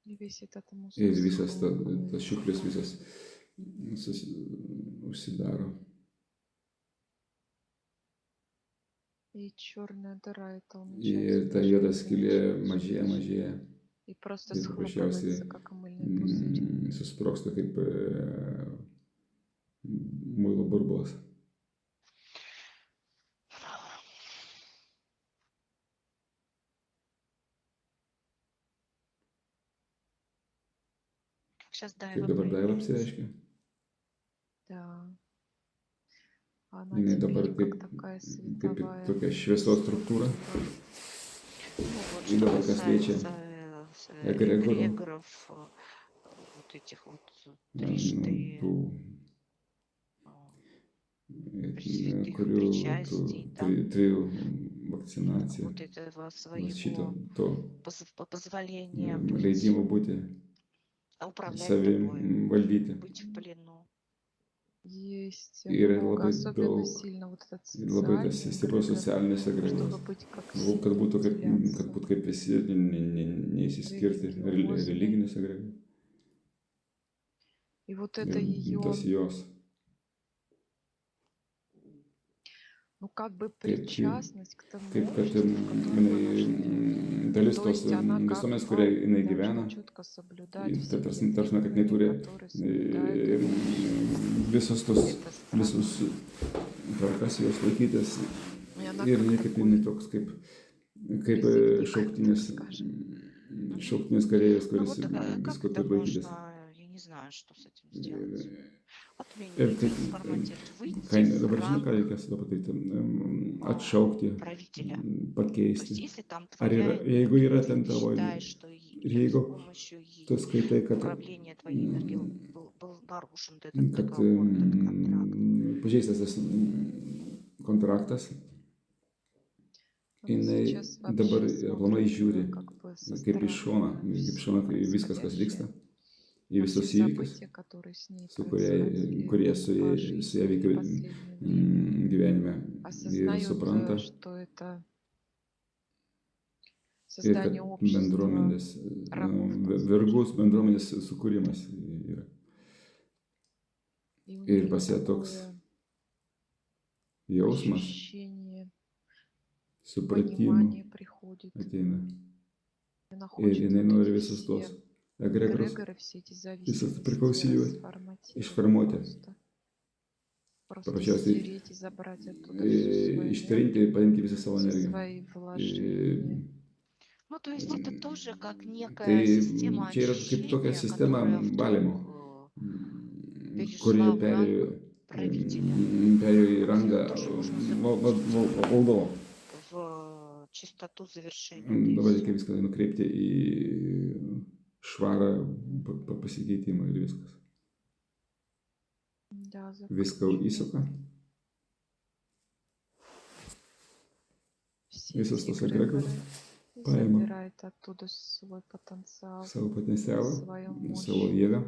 И весь этот мусор Ir visas схлопывается. tas šiukšlis visas užsidaro. И черная дыра это он Ir ta juoda skylė mažėja и просто ir paprasčiausiai схлопывается, как мыльный пузырь. susprogsta kaip muilo burbulas. как сейчас Дайва Kaip dabar Daiva проявляется. apsireiškia? Да. Она Jinai dabar теперь kaip, как такая kaip световая tokia šviesos struktūra. Ну вот, И что dabar kas liečia касается egregorų, эгрегоров, вот этих вот трижды tų, пресвятых kurių tų причастий, да, trijų vakcinacija, вот этого va своего šito to позволения быть, leidimo būti управлять savim тобой, valdyti. быть в плену. есть Yra много, labai особенно daug, сильно вот этот labai tas социальный stiprus эгрегор, socialinis egregoras. чтобы быть как Kad все, būtų kaip, выделяться. kad būtų kaip visi neįsiskirti Religioziniai. religinis egregoras. И вот это Ir tas ее, jos, ну как бы kaip, ji- причастность к тому kaip kad обществу, в котором она живет. dalis То tos есть она как visuomenės, kurioje jinai gyvena, должна четко соблюдать ir все те tarsi, kad jinai turi требования, которые соблюдают visus tos, эта страна. visus tvarkas jos laikytis И она ir как niekaip такой jinai toks kaip призывник, šauktinis, так скажем. šauktinis kareivis, Ну kuris вот как visko это turi laikytis. можно, я не знаю, что с этим сделать. Ir Отменить kaip, формате, выйти dabar в žinai, ką рамки reikia su to padaryti, atšaukti, правителя. То есть pakeisti. если там Ar yra, твоя jeigu yra энергия, ten ты tavo, считаешь, что ir с jeigu помощью tu skaitai, kad, управления твоей энергией был нарушен этот kad договор, этот контракт. pažeistas tas kontraktas, Она jinai сейчас dabar вообще aplamai смотрит žiūri как бы со kaip iš šono, стороны kaip iš всё šono kai viskas, kas vyksta, происходящее, į на visus все įvykius, события, которые с ней su происходили kurie su по ja жизни veikia в последнее время. gyvenime ir Осознает, supranta, что это ir kad создание общества bendruomenės, рабов, так vergus скажем. bendruomenės sukūrimas yra. И у Ir нее pas ją toks такое jausmas, ощущение, supratimu понимание приходит. ateina. Она Ir хочет jinai вот nori эти visus tos все egregorus, эгрегоры, все эти visas зависимости priklausomybės расформатировать išformuoti, просто paprasčiausiai стереть и забрать оттуда всю свою ištrinti ir энергию, paimti visą savo все energiją. свои вложения. Ну, то есть это тоже как Tai некая система čia yra kaip tokia очищения, sistema которая valymo, вдруг kuri перешла в perėjo, ранг правителя. perėjo į rangą Тоже можно запустить valdovo. в чистоту завершения. Dabar Да и reikia всё. viską nukreipti į švarą pasikeitimą ir viskas. Да, Viską įsuka, все visus эти tos эгрегоры egregorus и paima забирает оттуда свой потенциал, savo potencialą, свою мощь. savo jėgą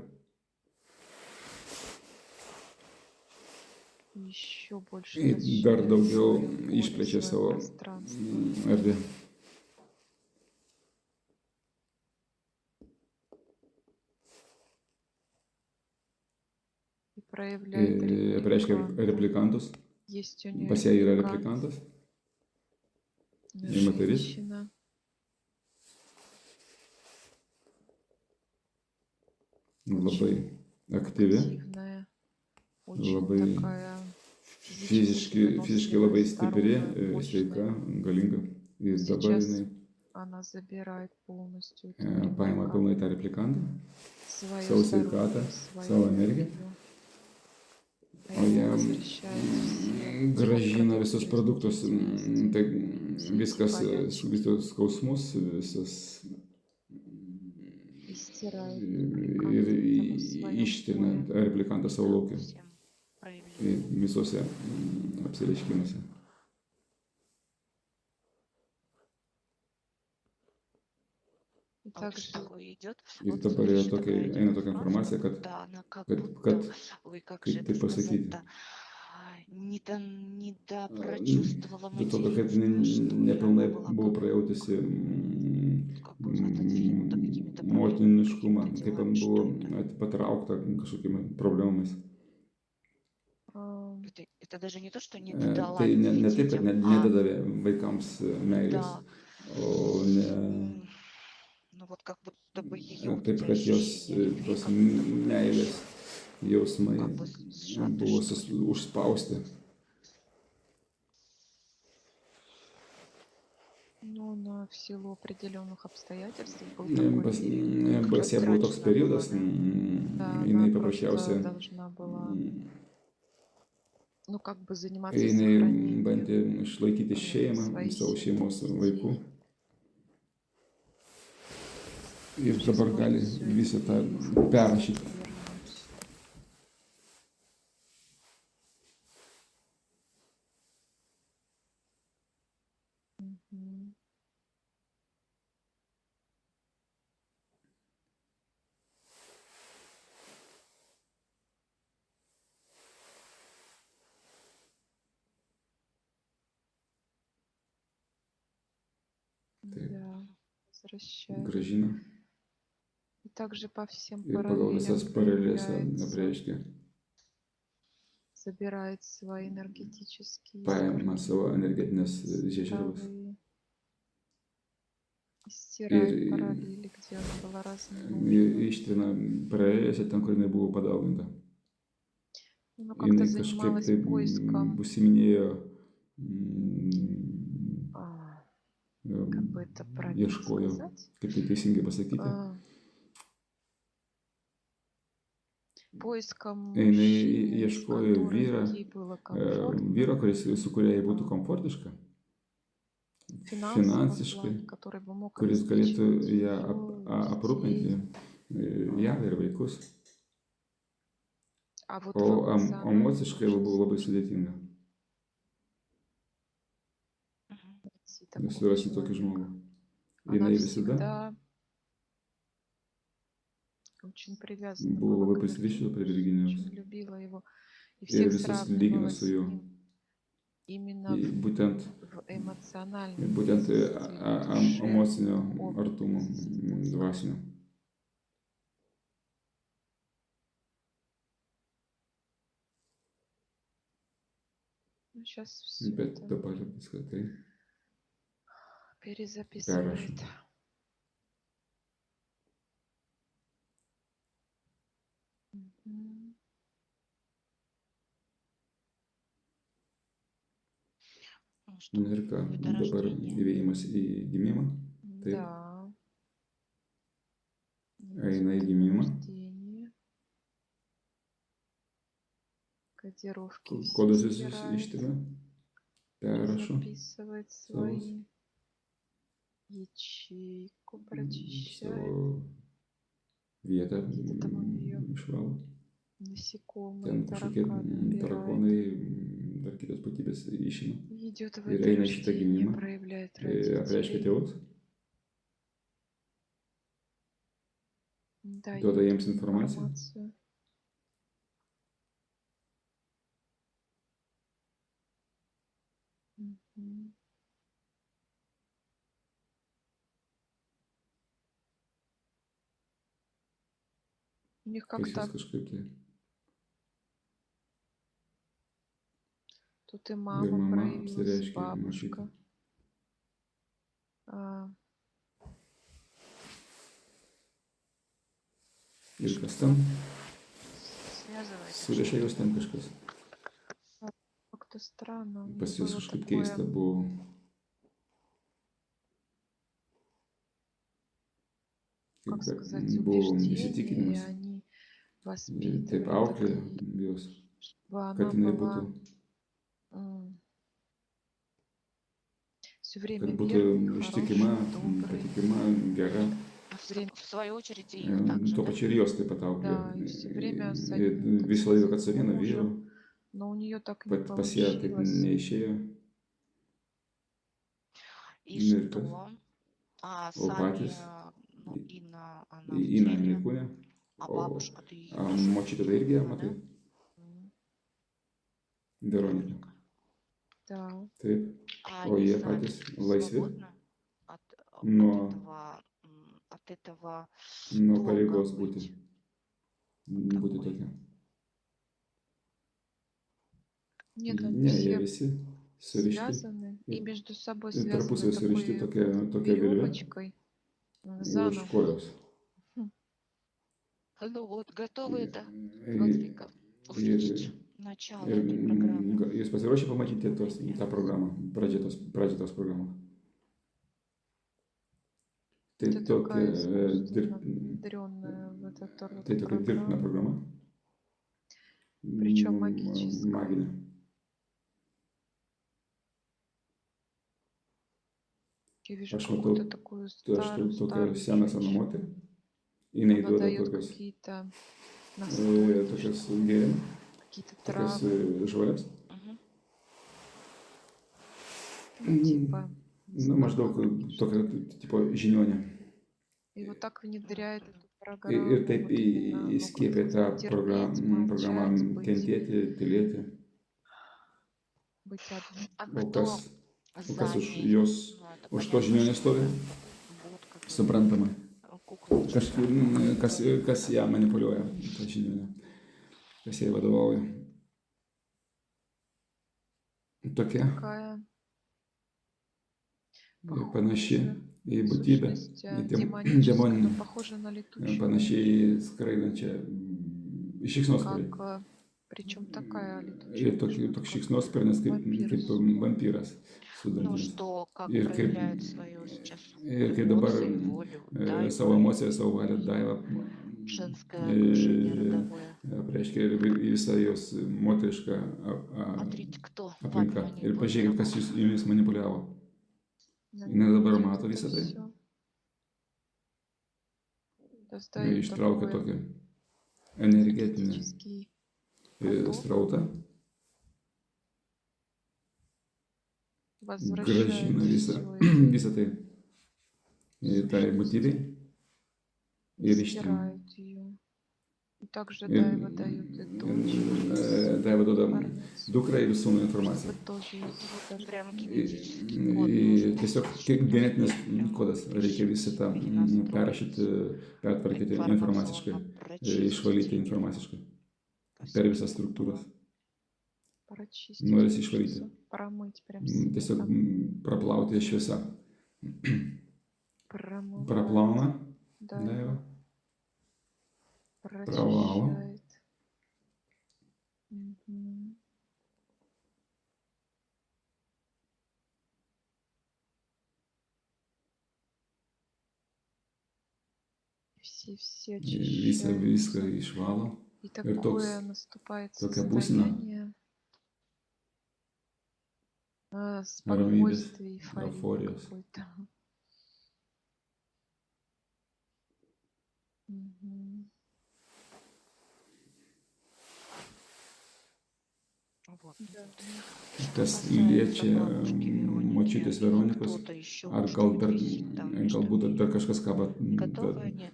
еще больше Ir dar расширяет daugiau свое поле, išplečia свое savo пространство. erdvę. И проявляет Apreiškia репликанта. replikantus. Есть у нее Pas ją yra репликант, replikantas. И моторист. женщина. Labai aktyvi, Активная, очень labai такая fiziškai labai stipri, здоровая, sveika, мощная. galinga. Ir dabar Сейчас jinai она забирает полностью этот paima репликант, pilnai tą replikantą, свое savo здоровье, sveikatą, свою savo energiją, энергию, а o ему jam возвращает все gražina его visus продукты produktus, жизнедеятельности, tai все эти viskas, болячки visus skausmus, visas и стирает ir репликант этого в своем ištrina поле. tą replikantą savo Да, lauke всем проявлениям. visuose apsireiškimuose. И А вот также такое идет. Ir Вот dabar yra еще tokia, такая идет eina tokia фраза, informacija, как kad, будто она как kad, будто, kad ой, как же kaip это tai pasakyti, сказать-то, не прочувствовала dėl to, kad материнство, что ли, nepilnai она была buvo как, prajautusi как бы отодвинута какими-то проблемами, motiniškumą, какими-то kaip делами, buvo что это. patraukta kažkokiamis problemomis. а, Это даже не то, что не додала Tai ne taip, kad детям, а nedadavė vaikams meilės, да, o ne м, ну вот как будто бы ее вот taip, эти kad jos ощущения любви tos как будто бы meilės jausmai как бы сжаты, buvo что ли. užspausti. ну, в силу определенных обстоятельств был такой Pas, период, pas ją buvo toks Утрачена была, periodas, да? да, jinai она paprasčiausiai, просто должна была, ну, как бы заниматься jinai сохранением bandė išlaikyti šeimą, своей savo šeimos семьи, vaikų. детей. Ir Сейчас dabar может gali все visą tą это perrašyti. вернуть. Мгм. Taip, Да, возвращает. gražina И также по всем ir pagal visas параллелям paralelės проявляется, apreiškia, забирает свои энергетические paima savo искорнения, energetinės žiežirbas старые, и ir стирает параллели, где она была размножена. ištrina paralelėse ten, kur jinai buvo padauginta. Она как-то Jinai kažkaip занималась tai поиском, užsiminėjo, а, как бы это правильно ieškojo, сказать, kaip tai teisingai pasakyti. а, поиском Jinai мужчины, с ieškojo которым ей было комфортно, vyro, su kuriuo jai būtų а, komfortiška, в финансовом finansiškai, плане, который бы мог kuris galėtų обеспечивать ją ее, aprūpinti, детей. ją ir vaikus. А вот O в эмоциональном emociškai очень buvo labai сложно sudėtinga Мгм. найти такого surasti tokį человека. žmogų. Она Jinai visada всегда очень привязана buvo была labai к prisirišusi prie Виргинию, Virginijaus очень любила его и ir всех visus lygino сравнивала su с juo. ним именно Būtent, в эмоциональной būtent близости, в душевной, emocinio духовной artumo, близости. dvasinio. Ну, сейчас все Bet это dabar viską tai перезаписывает. perrašo. Мгм. Ну что, Ir ką, это dabar рождение. įvėjimas į gimimą, taip, Да, eina į идет gimimą, рождение, кодировки все kodus visus стирает, ištrina, perrašo записывает savus, свои, ячейку savo прочищает, vietą где-то там у нее išvalo. насекомые, Ten kažkokie тараканы убирает. tarakonai, dar kitos būtybės išima. И идет в Ir это eina į šitą рождение, gimimą, проявляет apreiškia родителей, tėvus, дает duoda им jiems informaciją, информацию. Мгм. У них Pas juos как-то kažkaip tai. тут и Ir мама mama проявилась, и apsireiškė, ir močiutė. бабушка. А, Ir kas ten? Связывает их Surišė что-то, juos да? ten kažkas. как-то странно. У них Pas juos было kažkaip такое keista buvo. как Kaip сказать, buvo убеждение, и įsitikinimas. они Taip воспитывали auklė такие, juos, чтобы она kad jinai была būtų, все kad время būtų верной, ištikima, хорошей, доброй. patikima, gera. А в свою очередь и E, их также, Tuo да? pačiu ir jos taip pat auklė. Да, и все время с Ir одним, так visą laiką, kad сказать, su vienu vyru, мужем, но у нее так и не pas ją taip получилось. neišėjo. И Ir kas? что? А O сами, patys, ну, Инна, она в Ina jinai теле, kūne, а o бабушка, ты ее a тоже močiutė tai irgi ją видела, matai, да? Veronika. Вероника. Да. Taip, А o они jie сами patys laisvi свободны от, nuo, от этого nuo долга pareigos būti, быть būti такой. tokia. Нет, они Ne, jie все visi surišti связаны и ir между собой ir связаны tarpusavį surišti такой tokia virve веревочкой за už ногу. kojos. Хм. Ну вот, готовы это, Ir, Владвика, увидеть ir, начало ir этой программы? jūs pasiruošę pamatyti tą programą, pradžią tos programos. Tai Это tokia, такая искусственно внедренная в этот род tai tokia dirbtina программа, programa, причем магическая. maginė. Я вижу Aš какую-то matau, такую aš tokią старую seną женщину. moterį, jinai Она duoda дает tokias, какие-то настойки, tokias что ли, gėrimus, какие-то tokias травы, žolės. Мгм. ну, типа, не Nu, maždaug знахарки, что tokia, ли. tipo, žiniuonė. И вот так внедряет эту Ir программу, taip вот именно, ну, как įskiepė tą сказать, терпеть, programą молчать, быть kentėti, tylėti. А O кто kas за už ней? jos, Ну, это už to понятно, žiniuonės что stovi, это будут как бы suprantama. куклочки. Kas ją manipuliuoja, ta žiniuonė, kas jai vadovauja. Tokia такая panaši похожа, į būtybę, сущность į демоническая, но demoninę, похожа на летучую panaši мышь. į skraidančią šikšnosparnį. Как, причем такая Ir летучая мышь, toks вот как šikšnosparnis kaip вампиры с vampyras su Ну dantimis. что, как Ir kaip, проявляет свою сейчас ir kaip dabar эмоции, волю, Дайва, savo emocijas, savo valią Daiva женское окружение родовое. reiškia ir visą jos moterišką Смотрите, кто вами aplinka. Ir pažiūrėkit, kas манипулировал. jumis manipuliavo. на Jinai dabar видео mato это visą tai. всё. Создает Ištraukia такой tokį energetinį энергетический поток, srautą, возвращает grąžina все это, visą tai tai būtybei и ir ištrina. стирает ее. И также Ir Дайва дает и дочь, Daiva duoda информацию, dukrai ir sūnui informaciją. чтобы тоже идти. Прям Ir генетический код нужно tiesiog защитить, genetinis прям kodas, reikia visą tą перенастроить, perrašyti, pertvarkyti informaciškai, информационно прочистить išvalyti или informaciškai ко per всему visas этому struktūras. было. Прочистить Norisi хочется, išvalyti. промыть прям Tiesiog светом, praplauti šviesą. промывает, Praplauna Дайва, Daiva, прочищает. Мгм. Все visą viską очищаются. išvalo. И toks- такое наступает tokia būsena состояние ramybės, спокойствия, эйфории euforijos. какой-то. Мгм. Вот. Да. Kas Касается liečia бабушки Вероники močiutės или Veronikos, кто-то еще, ar что gal dar, висит там между galbūt ними. dar kažkas kaba Готовы они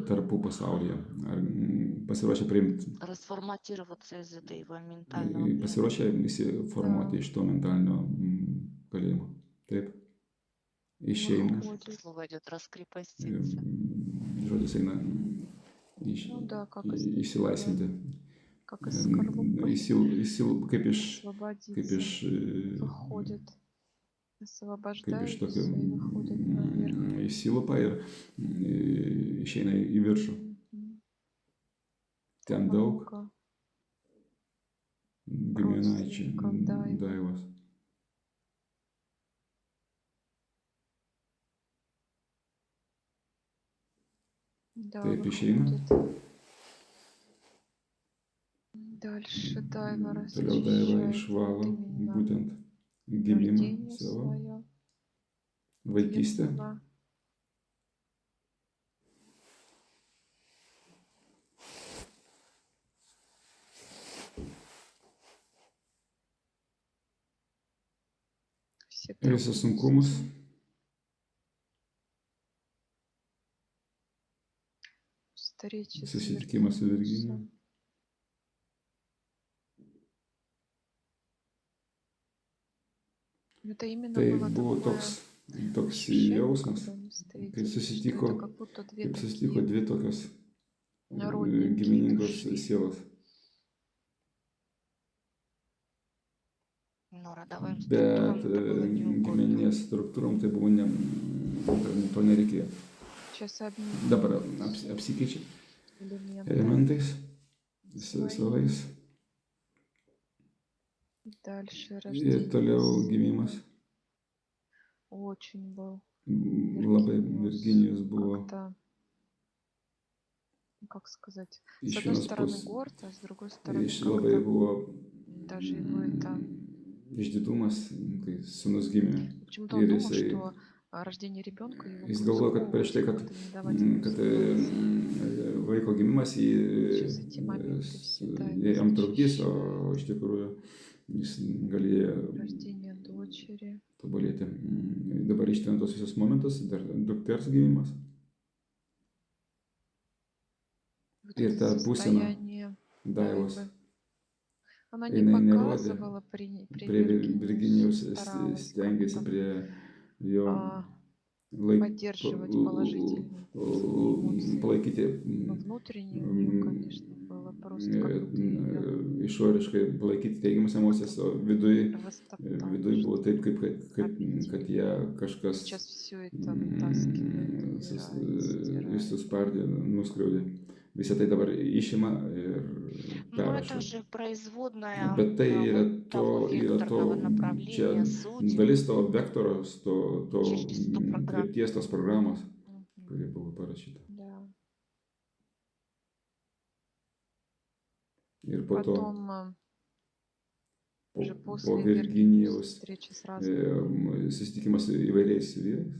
tarpų pasaulyje, ar pasiruošę priimti, расформатироваться из этого ментального плена? pasiruošę įsiformuoti iš to mentalinio kalėjimo. Taip. Išeina. Выходит. Слово идет раскрепоститься. Žodis eina Ну да, как из такого, išsilaisvinti. как из скорлупы. Kaip iš Освободиться. Выходит. kaip iš Освобождаются tokio и выходят наверх. įsilupa ir išeina į viršų. Мгм. Ten daug Много giminaičių родственников, да, daivos. да, Taip išeina. выходит. Дальше дайва Toliau daiva расчищает išvalo вот именно būtent gimimą рождение savo, свое, vaikystę. детство. Все Visus sunkumus, трудности, встречи с susitikimą su Virginija. Виргиниусом. Это именно Tai было buvo такое toks ощущение, jausmas, когда они kai встретились, что susitiko, это как будто две kaip susitiko такие dvi tokios родненькие giminingos души. sielos. Но родовым Bet структурам это было неугодно. giminės struktūrom tai buvo to nereikėjo. Сейчас Dabar обмениваются apsikeičia элементами elementais, своими. savais. Дальше Ir рождение toliau сына. gimimas. Очень был Labai Virginijus buvo как-то, как сказать, с iš одной vienos стороны pusės. горд, а с другой стороны Labai как-то buvo даже его это... išdidumas, kai sūnus gimė. Почему-то он Ir думал, jisai, что rождение ребенка его jis будет galvojo, kad prieš tai, сковывать, как-то не давать ему kad высказаться. vaiko gimimas Сейчас эти моменты все, да, его jam trukdys, o защищают. iš tikrųjų jis galėjo Рождение дочери. tobulėti. Dabar ištventos tos visus momentus, dar dukters gimimas. Вот Ir это ta būsena состояние daivos. дайвы. Она не Jinai nerodė, показывала при prie Virginijaus Виргиниусе, старалась stengiasi как-то prie jo поддерживать положительные такие эмоции. palaikyti Но внутренне у нее, конечно, было просто как будто ее išoriškai palaikyti teigiamas emocijas, o viduj растоптали, buvo что taip, ли, kad обидели. ją kažkas Сейчас все это вытаскивает, убирает, стирает. suspardė, nuskriaudė. Visą tai dabar išima ir Но это perrašo. же производная Bet tai yra вот того yra векторного čia направления сути dalis to vektoros, to через ту программу. krypties, tos programos, Мгм. kuri buvo parašyta. Да. Ir po to, Потом уже po после Virginijaus встречи с разными susitikimas su įvairiais vyrais,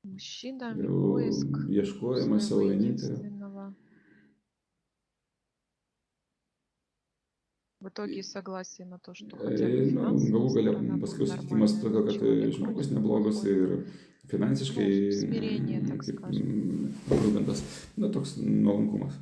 мужчинами, jau поиск ieškojimas savo своего vienintelio. единственного. В итоге согласие на то, что хотя бы Galų финансовая gale сторона paskui будет susitikimas нормальная, tokio, но kad человек žmogus вроде бы neblogas ir выходит, finansiškai ну, смирение, так kaip скажем. aprūpintas, na toks nuolankumas.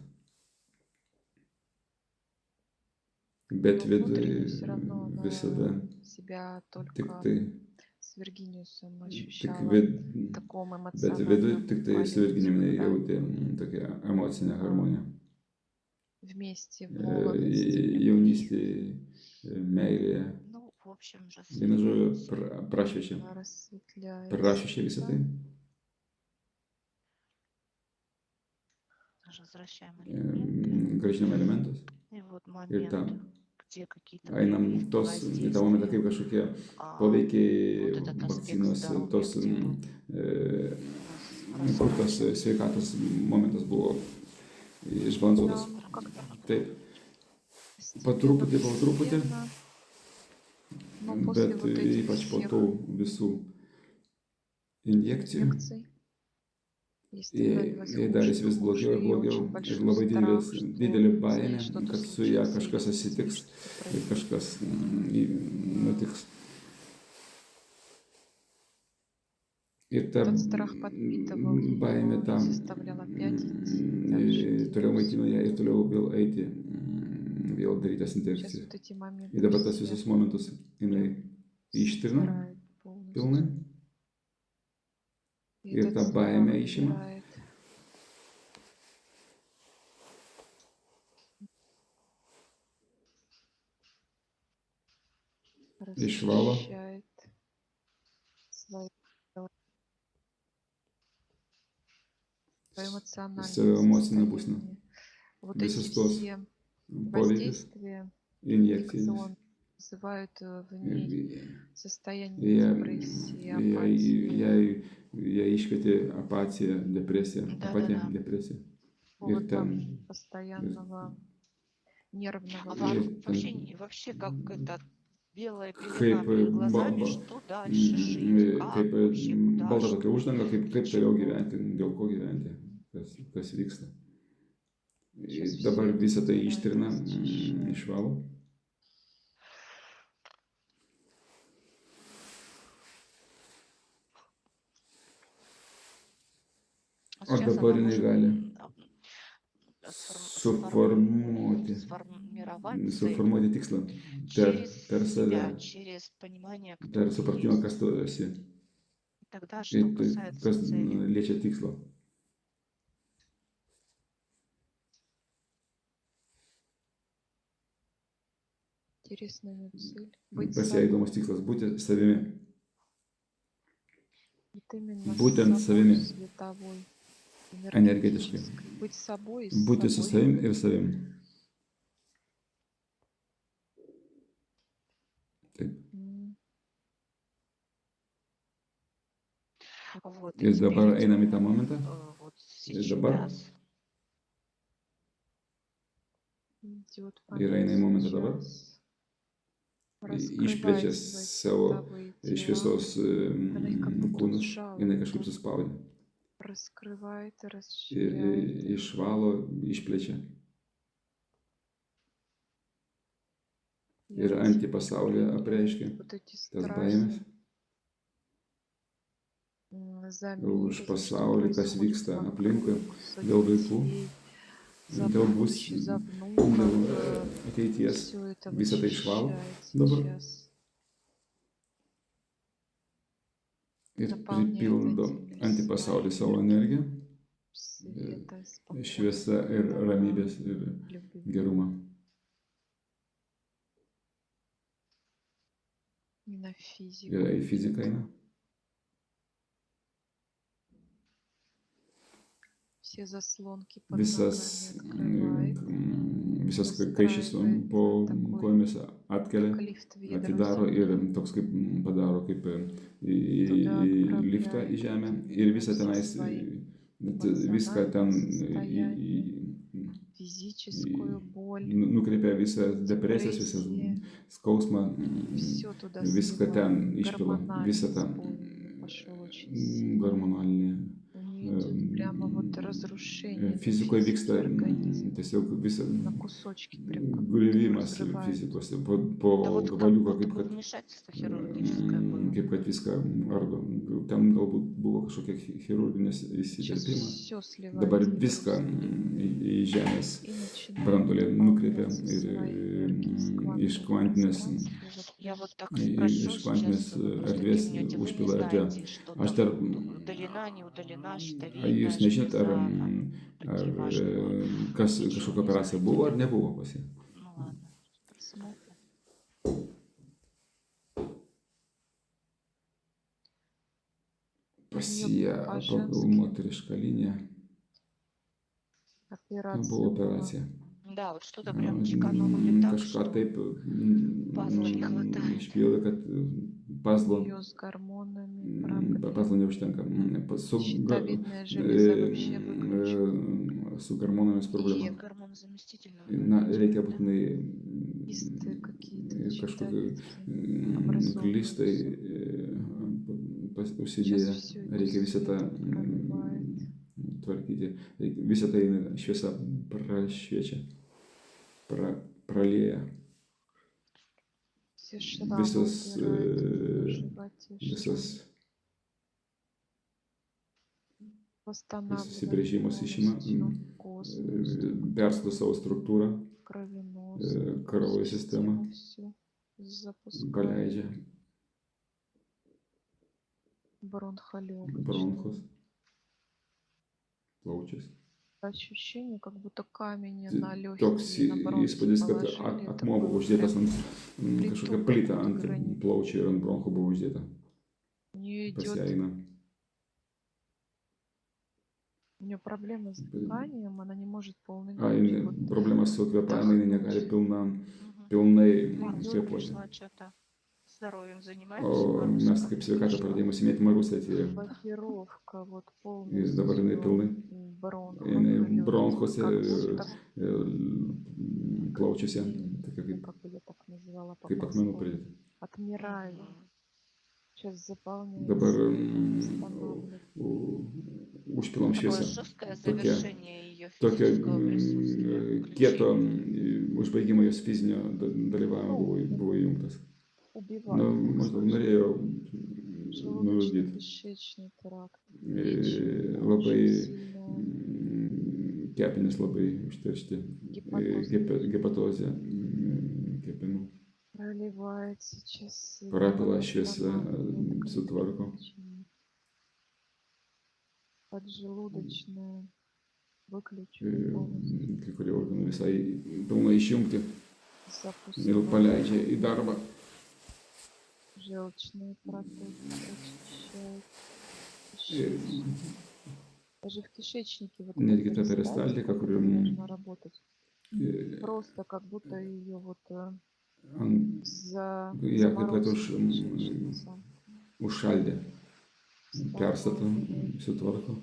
Bet Но viduje внутренне все равно visada она себя tik только tai, с Виргиниусом tik ощущала vid, в таком bet viduje эмоциональном tik tai su полете, Virginijumi когда jautė tokią emocinę harmoniją. вместе в молодости, любви. Jaunystėje, meilėje, Ну, в общем же, vienu žodžiu, светлее. prašviečia. Она рассветляется. Prašviečia visą tai. Возвращаем элементы. Grąžinam elementus. И вот Ir tą момент, где какие-то einam прививки, į tą momentą, kaip воздействия, kažkokie а, poveikiai вот этот аспект vakcinos, здоровья, tos, где был kur tas sveikatos momentas buvo išbalansuotas. Да, как-то Taip, po постепенно, truputį, постепенно, но после bet вот этих ypač po всех tų visų injekcijų, инъекций ей становилось jai darėsi vis хуже blogiau ir и blogiau очень ir большой labai страх, didelė что с baimė, ней что-то kad su ją случится kažkas или с ней atsitiks что-то ir произойдет. kažkas nutiks. Ir ta Этот страх подпитывал baimė ее tam и заставлял опять идти дальше toliau делать. maitino ją ir toliau vėl eiti, vėl daryti tas Сейчас injekcijas. вот эти моменты Ir dabar tas все visus momentus jinai ištrina, стирает полностью. pilnai. И Ir этот tą страх baimę išima. убирает. Išvalo. Расчищает свое эмоциональное Savo emocinę būseną. состояние. Вот Visus эти tos все poveikius, воздействия injekcijas. инфекционные вызывают в ней состояние Jie, депрессии, jie, апатии, jie iškvietė apatiją, depresiją, apatiją, Да-да-да. depresiją. Ir какого-то ten, постоянного нервного ir Вообще, ten вообще как это белая kaip, пелена перед глазами, что дальше жить, kaip как вообще, куда, balta tokia uždanga, kaip toliau чего. gyventi, dėl ko gyventi, kas vyksta. Сейчас все Dabar это visą tai убирает, ištrina, расчищает. išvalo. А O сейчас dabar она jinai может gali сформировать suformuoti цель tikslą через per save, себя, через понимание, кто per ты supratimą, есть. kas tu esi. Тогда, Ir что tai, касается kas цели, liečia tikslo. Интересная цель. Быть Pas ją įdomus собой. tikslas - būti savimi. Вот именно Būtent с savimi, собой световой, energetiškai. энергетической. Быть собой и с Būti su собой. savim ir savim. Taip. М. вот, Ir теперь dabar einam į tą идем, momentą. вот Ir dabar сейчас. Идет ir eina į момент momentą dabar. сейчас. Išplečia Раскрывает свои savo световые тела. šviesos Она их как будто kūnus, сжала, jinai kažkaip suspaudė. раскрывает и Ir расширяет. išvalo, išplečia. И Ir antipasaulį антипоявление, apreiškia вот эти tas baimės. страхи за мир, Už за что pasaulį, kas происходит vyksta aplinkui, вокруг, за dėl vaikų, детей, за dėl будущее, за dėl внуков. ateities. Все это Visą tai išvalo вычищает dabar сейчас. ir Наполняет pripildo этим antipasaulį своей savo energiją, света, спокойствия, šviesa ir ramybės ir любви. gerumo. И на физику. Ir į fiziką eina. Все заслонки под Visas, ногами открывает. visas kaišys po kojomis atkelia, Как лифт вверх atidaro ir toks kaip padaro kaip į liftą į žemę ir visą tenais, viską ten физическую боль. nukreipia visą depresijas, visą skausmą, Все туда viską ten сливает. išpila, visą tą Гормональный сбой пошел очень сильно. hormonalinį. У нее идет прямо вот разрушение Fizikoje vyksta организма. tiesiog visa На кусочки прям как будто griuvimas разрывает. fizikos, po Да вот как gabaliuką, будто kaip бы kad, вмешательство хирургическое было. kaip kad viską ardo. Ten galbūt buvo kažkokia chirurginis Сейчас įsiterpimas. все сливается. Dabar в viską Иерусалим. į žemės И начинает brandulį nukreipia наполняться ir своей энергией из iš квантового kvantinės, пространства. Я вот так iš спрошу kvantinės сейчас, вы просто erdvės кивнете, вы не užpila erdvė. знаете, что Aš там dar, удалена, не удалена, ar щитовидная jūs nežinot, ar, железа, ar такие важные. kažkokia Ничего не operacija знаете, buvo да? ar nebuvo pas jį. Ну ладно, посмотрим. Pas У ją нее pagal по-женски moterišką liniją операция buvo была. operacija. Да, вот что-то прям чеканули так, Kažką что taip пазла не хватает. išpjovė, kad pazlo, У нее с гормонами проблемы. pazlo neužtenka. Щитовидная железа вообще выключена. Su hormonomis И problema. гормонозаместительного Na, вводить reikia надо. būtinai Кисты какие-то kažkokie образовываются. klistai Сейчас užsidėję. все Reikia visą tą проливает. tvarkyti. Visą tai šviesa prašviečia, pralieja. Все шрамы Visas, убирает на животе, visas восстанавливает įsibrėžimus išima, полностью костную структуру, perstato savo struktūrą, кровеносную kraujo sistemą, систему всю запускает. paleidžia бронхолегочная. bronchus, plaučiais. Ощущение, как будто камень Tai на toks легкие, на бронхи įspūdis, kad положили. Это akmuo buvo было uždėtas прям ant kažkokia притупок plyta вот ant гранит. plaučių ir ant bronchų buvo uždėta. У нее Pas ją идет, eina. у нее проблемы с дыханием, она не может полной A, грудью вот problema su kvėpavimu, jinai negali вдохнуть. pilnai Маруся kvėpuoti. пришла, что-то здоровьем занимаемся. O Маруся mes как kaip бы sveikatą пришла. pradėjome simėti, Marusė atėjo. Блокировка вот Ir dabar jinai pilnai, полностью jinai бронхов, bronchuose, как будто, plaučiuose, tokia ну, kaip, как бы я так называла kaip akmenų по-простому, pridėta. отмирает. Мгм. Сейчас Dabar заполняется, восстанавливается. užpilam Такое šviesą. жесткое Tokia, завершение ее tokio физического присутствия. kieto Включение. užbaigimo jos fizinio dalyvavimo buvo įjungtas. Nu, Убивает maždaug norėjo nužudyti. желудочно-кишечный тракт, печень Labai очень сильная, kepenys labai užteršti, гепатоз hepatozė kepenų. проливает сейчас Parapila силой, šviesa восстанавливает sutvarko. печень, поджелудочная, E, выключена полностью, Kai kurie organai visai pilnai išjungti ir запускает paleidžia į darbą. желчные протоки, очищает Ir кишечник. Даже в кишечнике вот netgi эта ta peristaltika, перистальтика, kuri как должна работать. e, Просто как будто ее вот ant, ją kaip kad заморозила кишечница. užšaldė, perstato, Спокойно. sutvarko.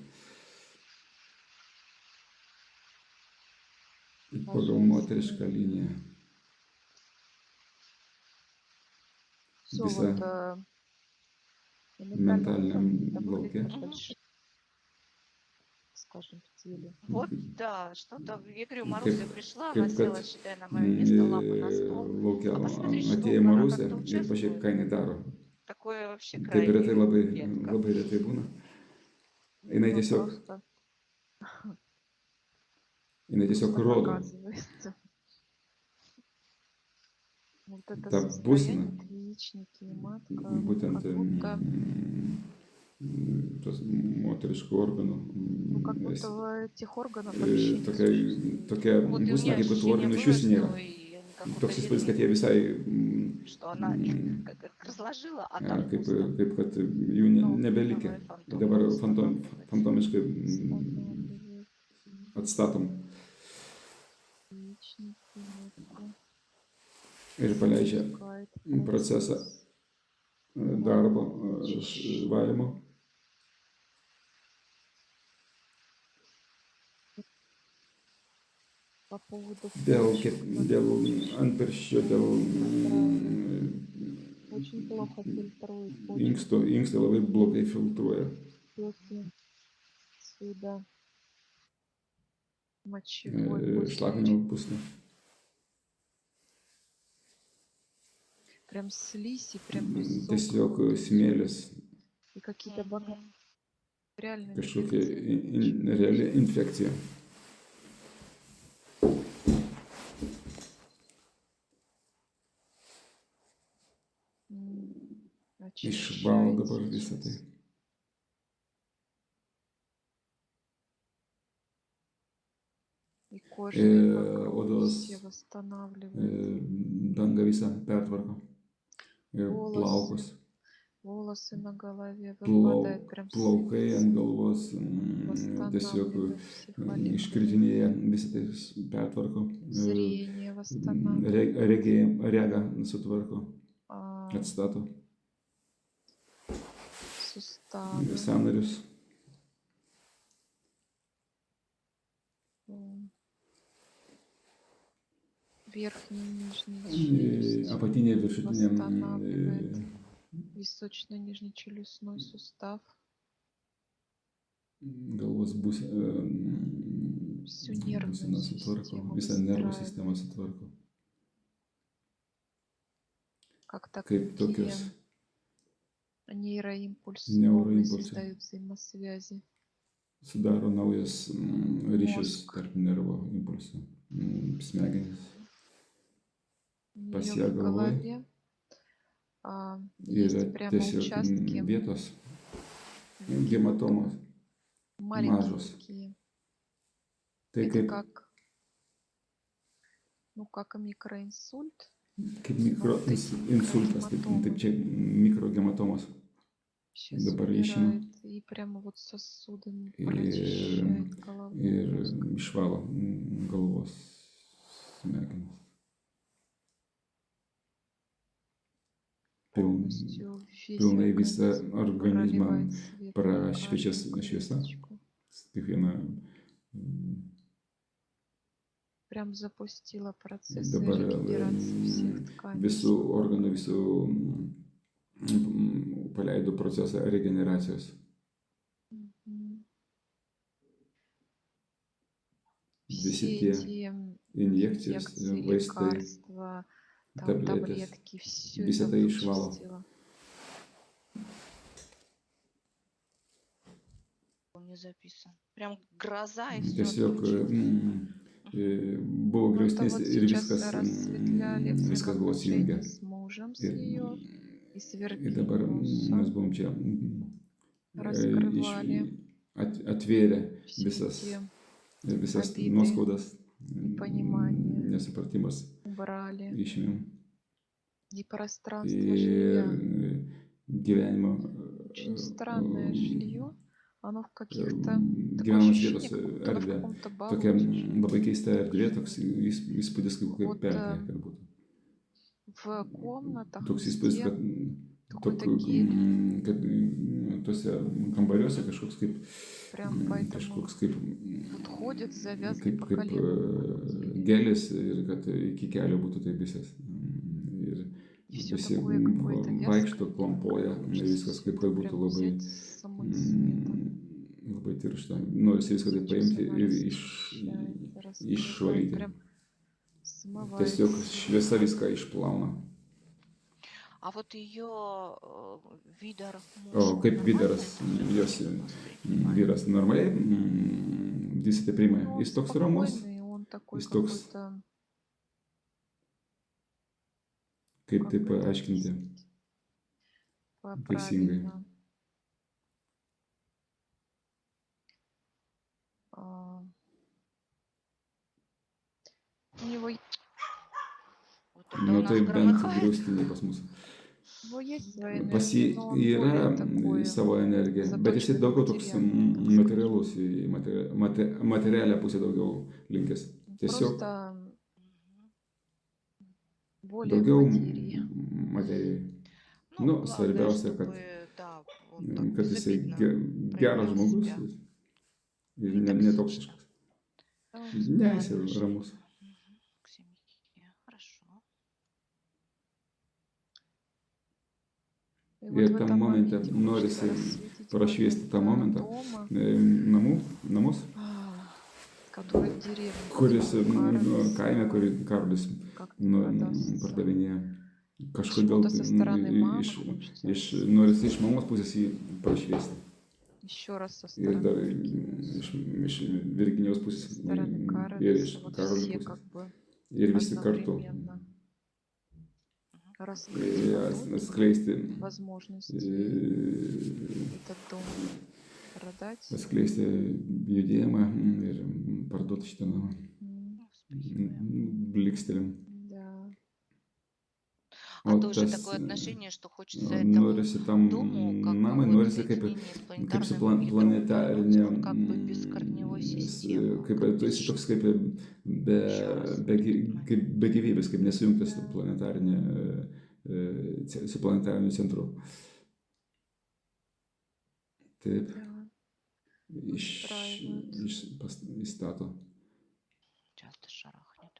Pagal Божественный. moterišką liniją. Все Visa вот на ментальном ментальном уровне это блоке. выглядит как Мгм. большой, скажем, в теле. Вот, да, что-то, я говорю, Kaip, Маруся пришла, она kaip села, kad считай, на мое место, лапы на стол. laukia А посмотри, что atėjo она Marusė как-то ir pažiūrėk, ką участвует. jinai daro. Такое вообще Taip retai крайне labai, редко. labai retai būna. Jinai Ну, tiesiog, просто rodo показывает. Вот это tą būseną, состояние это яичники и матка, būtent как будто, tos moteriškų organų. ну, как будто в этих органах e, вообще не Tokia, существует. tokia Вот и у būsena, меня kaip tų ощущение organų iš было, vis nėra. что и они как Toks įspūdis, kad утомлены, jie visai, что она их как разложила, а там kaip, пусто. kaip kad jų Ну, nebelikę. Давай фантом Dabar восстанавливать. fantomiškai Восстанавливает atstatom яичники, матку, ir paleidžia запускает procesą процесс darbo, очищения. valymo. По поводу Dėl почек, antpirščio, dėl очень плохо фильтрует почки, inkstai labai blogai filtruoja сюда мочевой пузырь. šlapinimo puslę. Прям слизь и прям песок. Tiesiog smėlis, И какие-то бактериальные kažkokia инфекции. reali infekcija. Išvalo dabar Очищает visą tai. сейчас. И кожные покровы odos, все восстанавливает. dangą visą pertvarko. Волос. Plaukus, Волосы на голове выпадают прям plaukai сыпятся. ant galvos tiesiog Восстанавливает все фолликулы. iškritinėja, visą tai pertvarko. Зрение восстанавливает. Regą sutvarko, а, atstato Суставы. sąnarius. Верхний и нижний челюсть. Apatinė ir viršutinė Восстанавливает височно-нижнечелюстной сустав. galvos Всю нервную būseną sutvarko, систему visą nervų выстраивает. sistemą sutvarko. Как Kaip такие tokios нейроимпульсы новые neuroimpulsai создают взаимосвязи. sudaro naujas ryšius Mozg. tarp nervo impulsų, smegenys. У Pas нее ją в головой голове yra есть прямо tiesiog участки, vietos, Гематомos Маленькие mažos. такие. Tai Это kaip, как, ну, как микроинсульт, kaip но вот эти mikroinsultas, taip микрогематомы čia mikrogematomos сейчас dabar išima убирает и прямо вот сосудами ir, прочищает головной ir мозг. išvalo galvos smegenis. Полностью весь Pilnai visą организм organizmą проливает свет, prašviečia каждую šviesa, клеточку. kiekvieną. Прям запустила процессы Dabar регенерации всех тканей. visų organų, visų paleido procesą regeneracijos. Мгм. Visi Все tie эти injekcijos, инъекции, vaistai, лекарства, там tabletės, таблетки, все visą это tai išvalo. вычистила. Не записан. Прям гроза и все Tiesiog buvo Ну, это griaustinys вот ir сейчас viskas, рассветляли viskas buvo sujungę. взаимоотношения с мужем, с Ir, ее, и ir dabar Свердлиноса mes buvom čia раскрывали atvėrę все visas обиды, nuoskaudas, непонимание, nesupratimas убрали. išėmėm. И пространство Ir жилья. gyvenimo Очень странное жилье. Оно в каких-то... Такое gyvenamos ощущение, vietos как будто оно в erdvė. каком-то Tokia болоте живет. labai keista erdvė, toks įspūdis kaip Вот pelkė, kad būtų. в комнатах, Toks įspūdis, везде kad, какой-то гель. kad tuose kambariuose kažkoks kaip, Прям поэтому kažkoks kaip, вот ходит завязанный kaip, по kaip колено. gelis ir kad iki kelio būtų taip visas. Ir И все visi такое какое-то vaikšto, вязкое. klampoja, viskas kaip kad būtų Прям labai, взять самым светом. labai tiršta. Norisi viską taip paimti Сейчас она ir расчищается, раскрывает, išvalyti. прям смывает Tiesiog с себя. šviesa viską išplauna. А вот ее Видар O муж kaip нормальный? Vidaras, jos vyras normaliai visą tai priima. Ну, он Jis toks ramus, спокойный, он такой jis toks, какой-то, kaip как tai бы это paaiškinti объяснить, teisingai. правильно. А, У него, Вот это у Nu нас tai bent громыхает. griaustiniai pas mus. у него есть своя Pas jį энергия, но он yra более такой savo energija, bet jis заточенный на daugiau toks материальное, так скажем. materialus, į materialią pusę daugiau linkęs. Tiesiog Просто Мгм. более в daugiau материи. materijai. Ну, Nu, главное, svarbiausia, kad, чтобы, да, он так kad jisai безобидно geras проявлял žmogus себя. ir Не netoksiškas. токсично. А он Ne, jis Ладно, ramus. Мгм. К семье. Хорошо. И вот Ir в tam этом momente моменте norisi хочется рассветить prašviesti tą момент momentą дома, namus, который в деревне kuris купил Каролис, kaime, kurį Karolis как не продастся. pardavinėja. Kažkodėl Почему-то со стороны мамы iš, хочется norisi iš mamos pusės jį prašviesti. еще раз со Ir dar стороны Виргиниуса, iš Virginijos со pusės стороны ir iš Каролиса. Вот Karolio все pusės. как бы Ir visi kartu одновременно Мгм. раскрыть потоки, atskleisti, возможности этот дом продать. atskleisti judėjimą ir parduoti šitą namą. Ну, спасибо. Blikstelim. Да. А то уже такое отношение, что хочется этому norisi tam дому, как namui, вот norisi kaip соединение с su планетарным ядром, planetarinė, он как бы без корневой системы, kaip как tu без esi toks жизни. kaip be, Еще раз. kaip be gyvybės, kaip nesujungtas Да. su planetariniu centru. Taip, Да. Выстраивают. įstato. Часто шарахнет.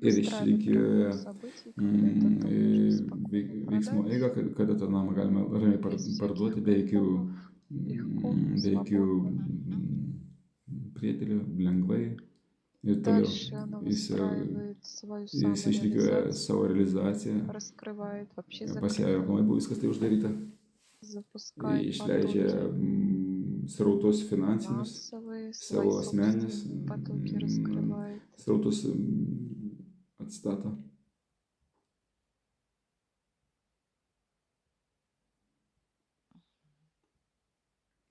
Ir išrikiuoja событий, когда этот дом можно спокойно veiksmo продать. eigą, kada tą namą galima ramiai Без всяких parduoti be jokių, легко, be jokių свободно. prietelių, lengvai. Ir toliau Дальше она jis, выстраивает свою jis išrikiuoja самореализацию, savo realizaciją. раскрывает, вообще Pas ją закрыла, aplamai buvo viskas tai uždaryta. запускает Išleidžia потоки srautus finansinius, финансовые, свои savo asmeninius собственные потоки раскрывает. srautus atstato.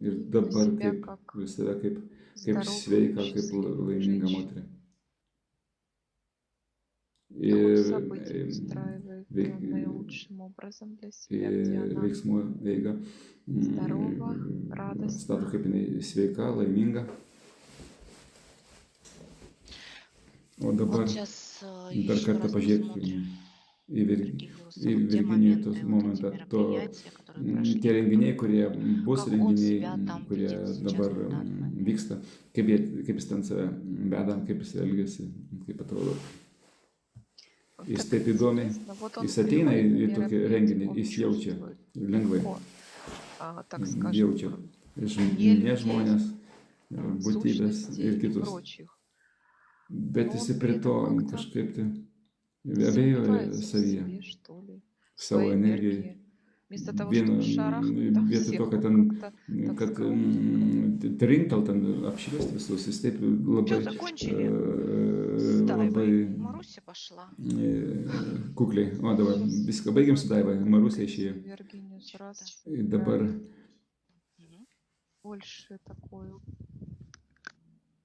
Ir dabar себя kaip как save kaip здоровую, sveiką, kaip счастливую laimingą женщину. moterį. А вот Ir события устраивает veik, наилучшим образом для себя, где ir она veiksmų eiga здорова, atstato, радостна. kaip jinai sveika, laiminga. O Вот dabar сейчас dar еще kartą раз pažiūrėkime посмотрим į, других į голосовых, те Virginijų tos моменты, вот эти momentą, to мероприятия, которые tie прошли, renginiai, которые kurie были, bus как он renginiai, себя там kurie видит сейчас dabar на данный момент. vyksta, kaip jis ten save veda, kaip jis elgiasi, kaip atrodo. Jis Так taip įdomiai, интересно, вот он jis ateina приходит į на tokį мероприятие, renginį, он jis jaučia чувствует lengvai, легко, так скажем, jaučia не ne людей, žmonės, būtybės сущности ir и kitus. прочих. Bet Но jis он при prie to этом как-то kažkaip tai abejoja сомневается в savyje, себе, что ли, в savo своей energijai. энергии. Вместо того, чтобы шарахнуть там Vietoj to, всех, kad он ten, как-то так kad скромненько. trinktel ten apšviesti visus, jis taip Что, labai, закончили? С Дайвой. labai Маруся пошла. kukliai. O dabar Сейчас viską baigėm su Daiva, Marusė išėjo. Виргинию сразу Ir dabar Мгм. больше такую.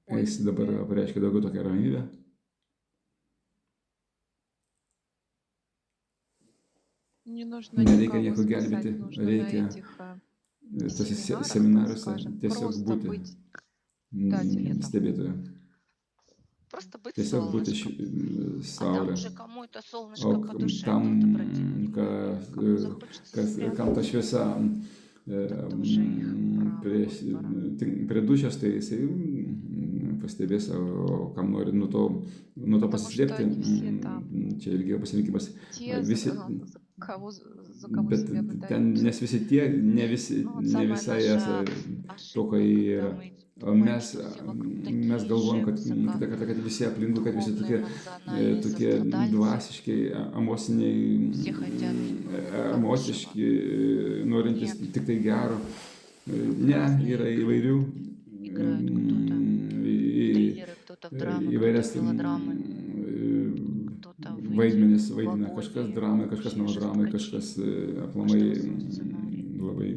jis dabar pareiškia daugiau tokią ramybę. Не нужно Nereikia никого nieko спасать, gelbėti, нужно на reikia этих tose семинарах, так seminaruose скажем, tiesiog просто būti быть дателем. stebėtoju. Просто быть Tiesiog būti солнышком. А там saulė. уже кому это O солнышко по душе, tam, тот обратит внимание. Кому захочется kam ta спрятаться, šviesa это уже их право выбора. prie dušios, tai jisai pastebės, o kam nori nuo to Потому что pasislėpti, они все там, čia irgi yra pasirinkimas. те, Visi, за кого bet себя ten, выдают. nes visi tie, ne, visi, Ну, вот ne самая visai наша esą to, ошибка, ką jie когда yra. мы O mes, думаем, что все вокруг mes такие galvojam, же kad kitą kartą, kad visi aplinkui, kad visi высокодуховные, эмоциональные tokie сострадальцы. dvasiškai, emociniai, Все хотят хорошего. emociški, norintys Нет, tik tai gero. Ne, yra įvairių играют кто-то в триллеры, кто-то в драмы, įvairias кто-то в мелодрамы, кто-то в vaidmenis эти vaidina, глубокие, kažkas dramai, kažkas вообще melodramai, жесткачи kažkas aplamai каждого сценария. labai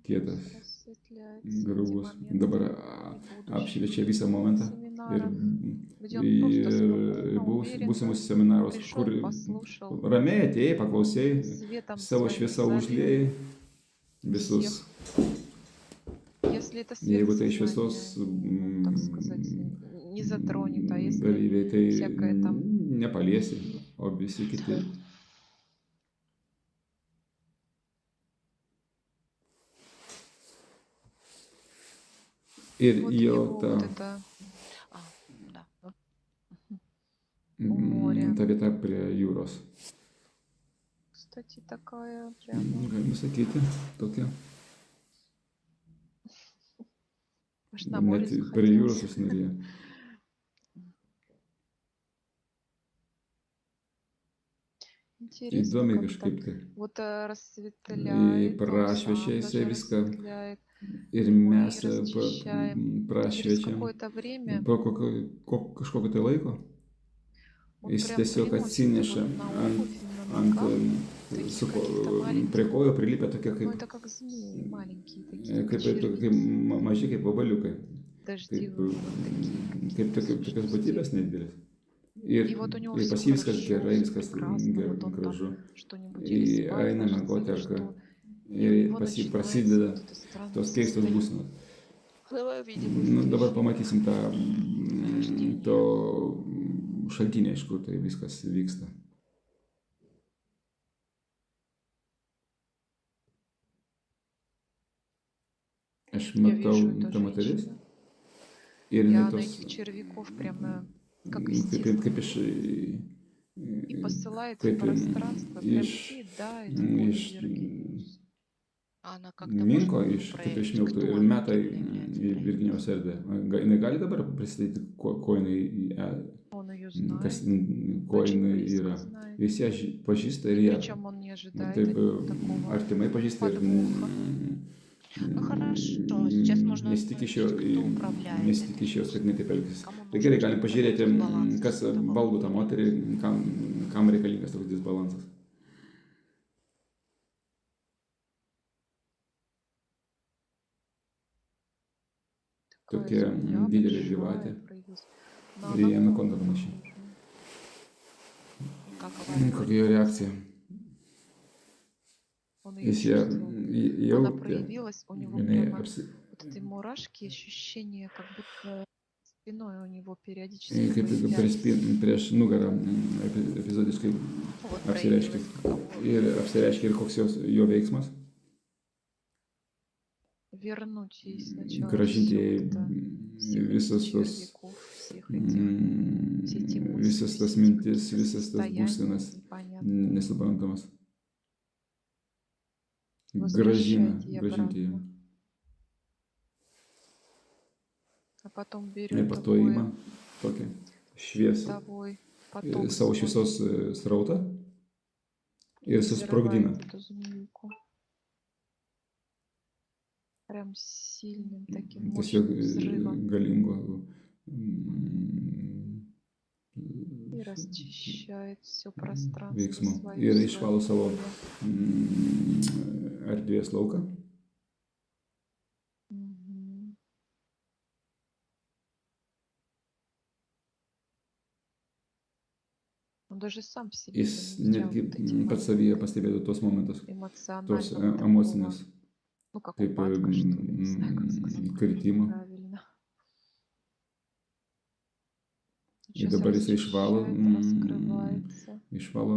kietas, Просветляет все эти grubus. моменты Dabar и будущее. apšviečia visą momentą ir, Семинарах, где он просто спокойно, būsimus уверенно seminarus, пришел, kur послушал, ramiai atėjai, paklausėjai, светом savo своим šviesą залил užliejai visus. всех. Если это Jeigu tai сверхсознание, šviesos ну, так сказать, не затронет, а если dalyviai, tai всякое там nepaliesi, o visi kiti. Ir вот jo его ta, вот это А, да. море. ta vieta prie jūros. Кстати, такая прямо Galima sakyti, tokia. аж на море Net prie jūros захотелось. susinorėjo. Интересно, Įdomiai как kažkaip так. tai. Вот рассветляет, он Prašviečia сам jisai даже viską рассветляет. ir Мы mes расчищаем. Через prašviečiam какое-то время po kažkokio tai laiko. он Jis прям tiesiog приносит atsineša вот на обувь, на ant, ногах таких su, каких-то маленьких. prie kojų prilipę tokie Ну, kaip, это как змеи маленькие, такие как kaip червяки, maži kaip vabaliukai, kaip, дождевые, вот такие kaip какие-то tokios сущности. būtybės nedidelis. И вот у него Ir все pas jį viskas хорошо, gerai, все viskas прекрасно, вот он gražu. там что-нибудь или спать Eina ложится, mėgoti или ar ką. что. И Ir у него pas jį начинается prasideda вот это странное tos keistos состояние. būsenos. Давай увидим Nu, dabar источник pamatysim tą, рождения. to šaltinį, iš kur tai viskas vyksta. Aš Я matau вижу эту tą moteris женщину. ir И jinai она tos, этих червяков прямо как kaip iš, стиснула и посылает в kaip пространство, прям iš, кидает в море iš Виргиниус. Она как-то minko, может iš, kaip проявить, iš miltų кто ir она, meta какие элементы į проявить. Virginijos erdvę. Jinai gali dabar pristatyti, ko jinai, Он ее kas, знает, ko очень jinai близко yra. знает. Visi ją pažįsta ir И ją причем он не ожидает taip от него такого artimai pažįsta ir подвоха. Ну хорошо, сейчас можно nesitikėčiau, увидеть, кто управляет этой nesitikėčiau, kad jinai taip жизнью, elgsis. кому Tai нужно, gerai, galim чтобы pažiūrėti, какой дисбаланс kas существовал valdo в tą мире. moterį, kam reikalingas toks disbalansas. Такая Tokia змея didelė большая gyvatė проявилась. На ir į anakondą анаконду panaši. похоже. И какова его Kokia jo reakcija? Он ее Jis ją чувствовал. Она jautė, proявилась, у него jinai прямо вот эти мурашки, ощущение, как будто спиной у него периодически kaip появлялись. prieš nugarą epizodiškai вот apsireiškia. проявилось, каково Ir apsireiškia ir koks jo veiksmas. Вернуть ей сначала Grąžinti все jai это, всех этих visas tos, червяков, всех этих, все эти мысли, visas tas все эти mintis, какие-то visas tas состояния būsenas непонятные. nesuprantamas. Возвращать ей Grąžinti jai. обратно. А потом Ir берет pas to ima такой tokį šviesą, световой поток savo свой šviesos srautą и ir susprogdina. взрывает эту змеюку. Прям сильным таким Tiesiog мощным взрывом. galingo И расчищает все пространство veiksmo свое ir в išvalo своем savo поле. erdvės lauką. Мгм. Он даже сам в себе Jis замечал netgi вот эти pats savyje моменты pastebėtų tos momentus, tos эмоционального такого, emocinės, ну, как kaip упадка, что ли, не знаю, как сказать kritimo. правильно. Ir Сейчас dabar jisai išvalo, расчищает, раскрывается. išvalo,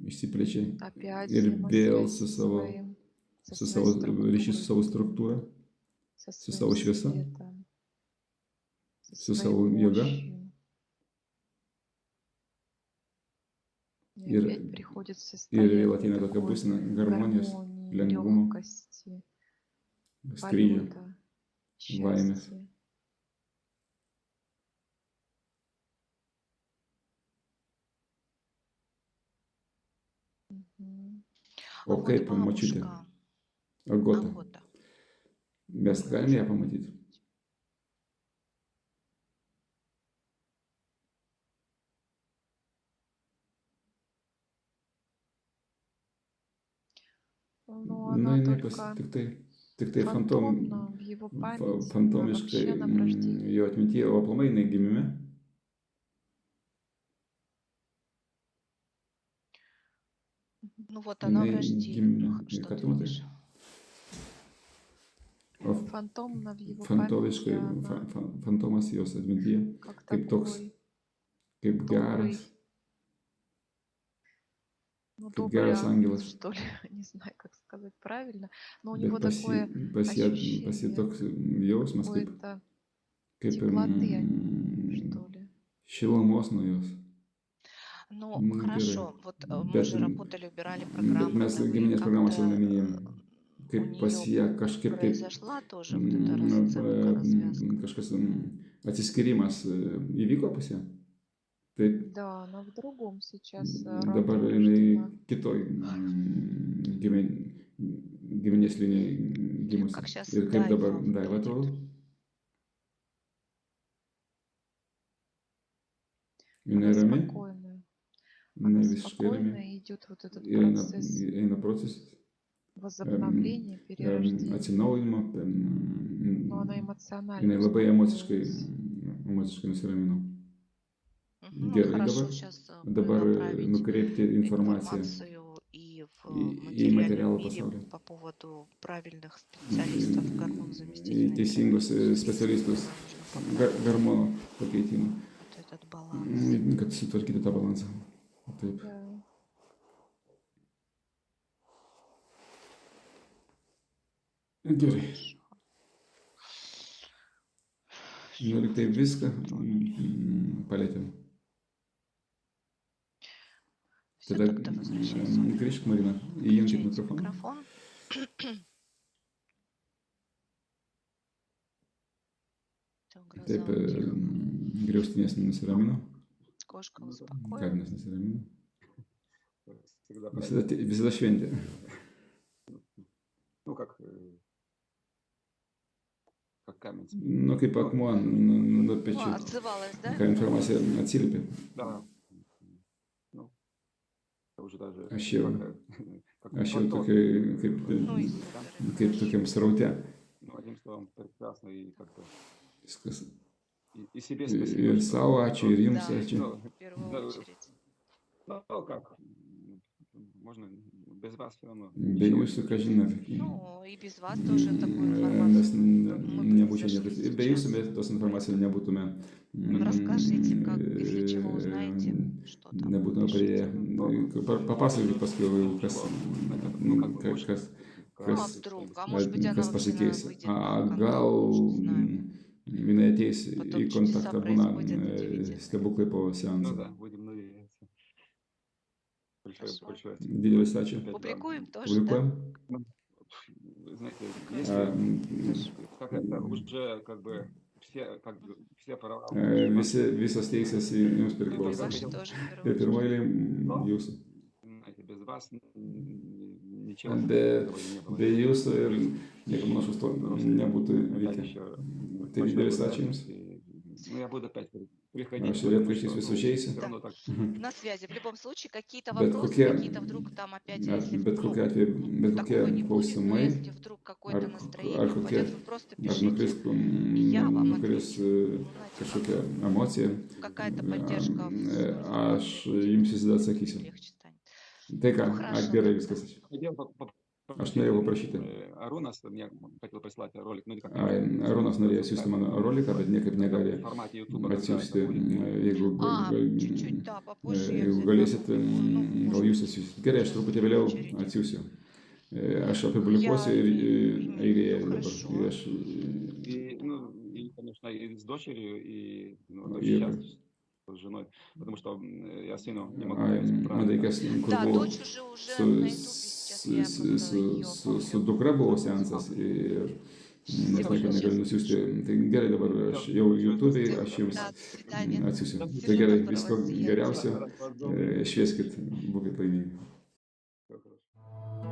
išsiplečia Опять ir vėl взаимосвязь su со savo, своим, со su своей savo ryšiu su структурой, savo struktūra, со su своим savo šviesa, светом, со su своей savo jėga. мощью. И Ir, опять приходит в ir vėl состояние ateina tokia такой būsena harmonijos, гармонии, lengvumo, легкости, skrydžio, полета, laimės. счастья. Мгм. А O вот kaip močiutė, бабушка Agota, Агота, mes galime ją pamatyti? Но Nu, она jinai только tik tai фантомно в его памяти, а fantomiškai вообще она в рождении. jo atmintyje, o aplamai jinai gimime. ну вот она в Jinai рождении, gimime. что Ką ты tu matai? видишь? O Фантомно в его fantomiškai, памяти она fantomas jos atmintyje, как kaip toks, такой kaip добрый, geras, ну, kaip добрый geras ангел, angelas, что ли, не знаю, как сказать правильно, но у bet него такое pas ją ощущение toks jausmas, какой-то kaip теплоты от него, что ли. šilumos nuo jos. Ну, Nu, gerai. хорошо, вот мы Bet, же работали, убирали bet программы, mes да, и giminės programose как-то minėjom, у kaip pas нее ją kažkaip taip произошла тоже вот эта расцепка, развязка. kažkas atsiskyrimas įvyko pas ją. Taip, Да, она в другом сейчас dabar роду jinai рождена. kitoj giminės linijai gimusi. Как сейчас Ir kaip dabar Дайва Daiva выглядит? atrodo? Она Jinai rami, спокойная. jinai Она visiškai rami. спокойная, идет вот этот Ir процесс eina procesas возобновления, перерождения. atsinaujinimo, Но она эмоционально jinai labai emociškai успокоилась. nusiramino. Мгм. Вот Gerai, хорошо dabar, сейчас dabar направить nukreipti informaciją информацию и в į материальном materialų мире pasaulį. по поводу правильных специалистов Į гормонозаместительной teisingus терапии. specialistus Нам нужно поправить hormonų pakeitimų, вот этот баланс. kad sutvarkyti tą balansą. Taip. Да. Gerai. Хорошо. Nu, lyg tai viską palėtėm. Все, Tada тогда возвращайся. grįžk, Marina, įjunkit Включайте mikrofoną. микрофон. Все, Taip, гроза утихла. griaustinės nusiramino, Кошка Ну да. успокоилась. katinas nusiramino. Всегда Visada, праздник. visada šventė. Ну, как Nu, kaip akmuo nupečia, Отзывалась, да? ką informacija atsiliepia. Да. Ну, это уже даже Aš jau, как aš jau поток. tokiai, Ну и супер, это kaip хорошо. tokiam sraute. Ну, одним словом, прекрасно и как-то Viskas. и себе спасибо, Ir что savo ačiū, ir jums Да. ačiū. ну, В первую да, очередь. ну, как, можно без вас все равно Be ничего jūsų, не ką žinot, Ну, и без вас тоже такую mes информацию мы бы не nebūčiau зашли niekas. Be jūsų сейчас. mes tos informacijos nebūtume. Расскажите, как, если чего узнаете, что там, Nebūtume пишите. prie. Papasakokit paskui, kas, ну, как бы больше kas, Ну, а kas, вдруг? А может быть, она kas вообще pasikeis. выйдет на контакт, Gal не знаю. jinai ateis Потом į чудеса kontaktą, būna происходят удивительные. stebuklai po ну seanso. да, будем надеяться. Большое, Хорошо. большое. Didelis ačiū. Опять вам. Публикуем тоже, да? Publikuojam. Знаете, Хорошо. если Хорошо. как это уже как бы все права. Visos teisės jums Ну и priklauso. ваши тоже, в Ir первую очередь. pirmoji eilė jūsų. Знаете, без вас ничего Be, этого не было. be jūsų ir nieko panašaus to nebūtų Опять vykę. еще Tai большое didelis ačiū благодарность. Jums. Ну, я буду опять приходить. Aš vėl prašysiu vis užeisiu. Все равно так. На связи. В любом случае, какие-то Bet вопросы, kokie, какие-то вдруг там опять, если bet ну, kokie atveju, bet такого kokie не будет, но klausimai, если вдруг какое-то ar настроение kokie, упадет, вы просто ar nukris, пишите, я вам nukris отвечу. kažkokia emocija, Какая-то поддержка в aš ситуации jums будет, visada atsakysiu. легче станет. Tai ką, Ну хорошо gerai тогда. viskas. Хотел Aš norėjau paprašyti. Арунас мне хотел прислать ролик, ну или как Arūnas norėjo siūsti man roliką, bet niekaip negali в формате YouTube. atsiųsti. Jeigu, Чуть-чуть, да, попозже я jeigu обязательно galėsit, опубликую. Ну, gal может jūs быть, atsiųsit. Gerai, aš truputį vėliau очереди. atsiųsiu. Aš apipublikuosiu ir eilėje dabar. Хорошо. Ir aš, И, ну, и, конечно, и с дочерью, и ну, И сейчас это. с женой, потому что я сыну не могу ai, говорить man правильно. reikės, kur Да, buvau дочь уже su, на ютубе сейчас я просто ее su dukra buvo seansas ir nes niekaip negaliu nusiųsti. Tai gerai, dabar aš jau YouTube, aš jums Да, до свидания. atsiųsiu. Tai Всего gerai, доброго, visko сияйте. geriausio. Švieskit, būkit laimingi. Всё хорошо.